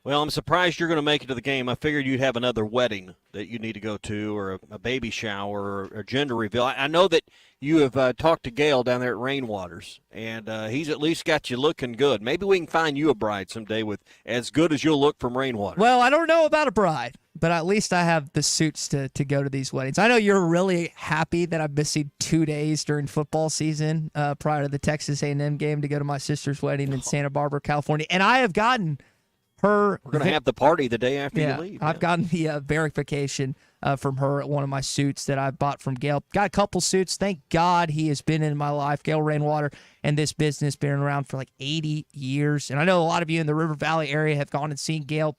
Well, I'm surprised you're going to make it to the game. I figured you'd have another wedding that you need to go to, or a baby shower, or a gender reveal. I know that you have talked to Gail down there at Rainwaters, and he's at least got you looking good. Maybe we can find you a bride someday with as good as you'll look from Rainwater.
Well, I don't know about a bride, but at least I have the suits to go to these weddings. I know you're really happy that I'm missing 2 days during football season prior to the Texas A&M game to go to my sister's wedding in Santa Barbara, California, and I have gotten her.
We're going to have the party the day after you leave.
I've gotten the verification from her at one of my suits that I bought from Gail. Got a couple suits. Thank God he has been in my life. Gail Rainwater and this business been around for like 80 years. And I know a lot of you in the River Valley area have gone and seen Gail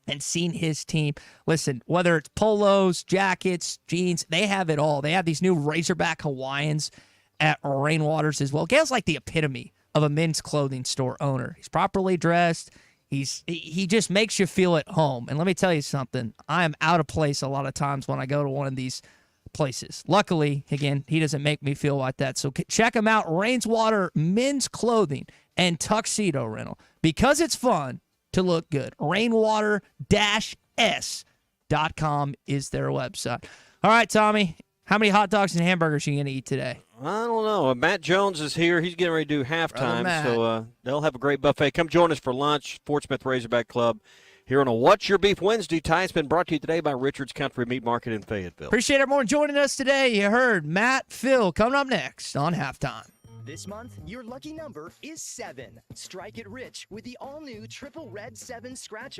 and seen his team. Listen, whether it's polos, jackets, jeans, they have it all. They have these new Razorback Hawaiians at Rainwaters as well. Gail's like the epitome of a men's clothing store owner. He's properly dressed. He just makes you feel at home. And let me tell you something. I am out of place a lot of times when I go to one of these places. Luckily, again, he doesn't make me feel like that. So check him out, Rainswater Men's Clothing and Tuxedo Rental, because it's fun to look good. Rainwater-s.com is their website. All right, Tommy, how many hot dogs and hamburgers are you going to eat today?
I don't know. Matt Jones is here. He's getting ready to do halftime, so they'll have a great buffet. Come join us for lunch, Fort Smith Razorback Club, here on a What's Your Beef Wednesday. Ty, it's been brought to you today by Richard's Country Meat Market in Fayetteville.
Appreciate everyone joining us today. You heard Matt, Phil coming up next on Halftime.
This month, your lucky number is 7. Strike it rich with the all-new Triple Red 7 Scratch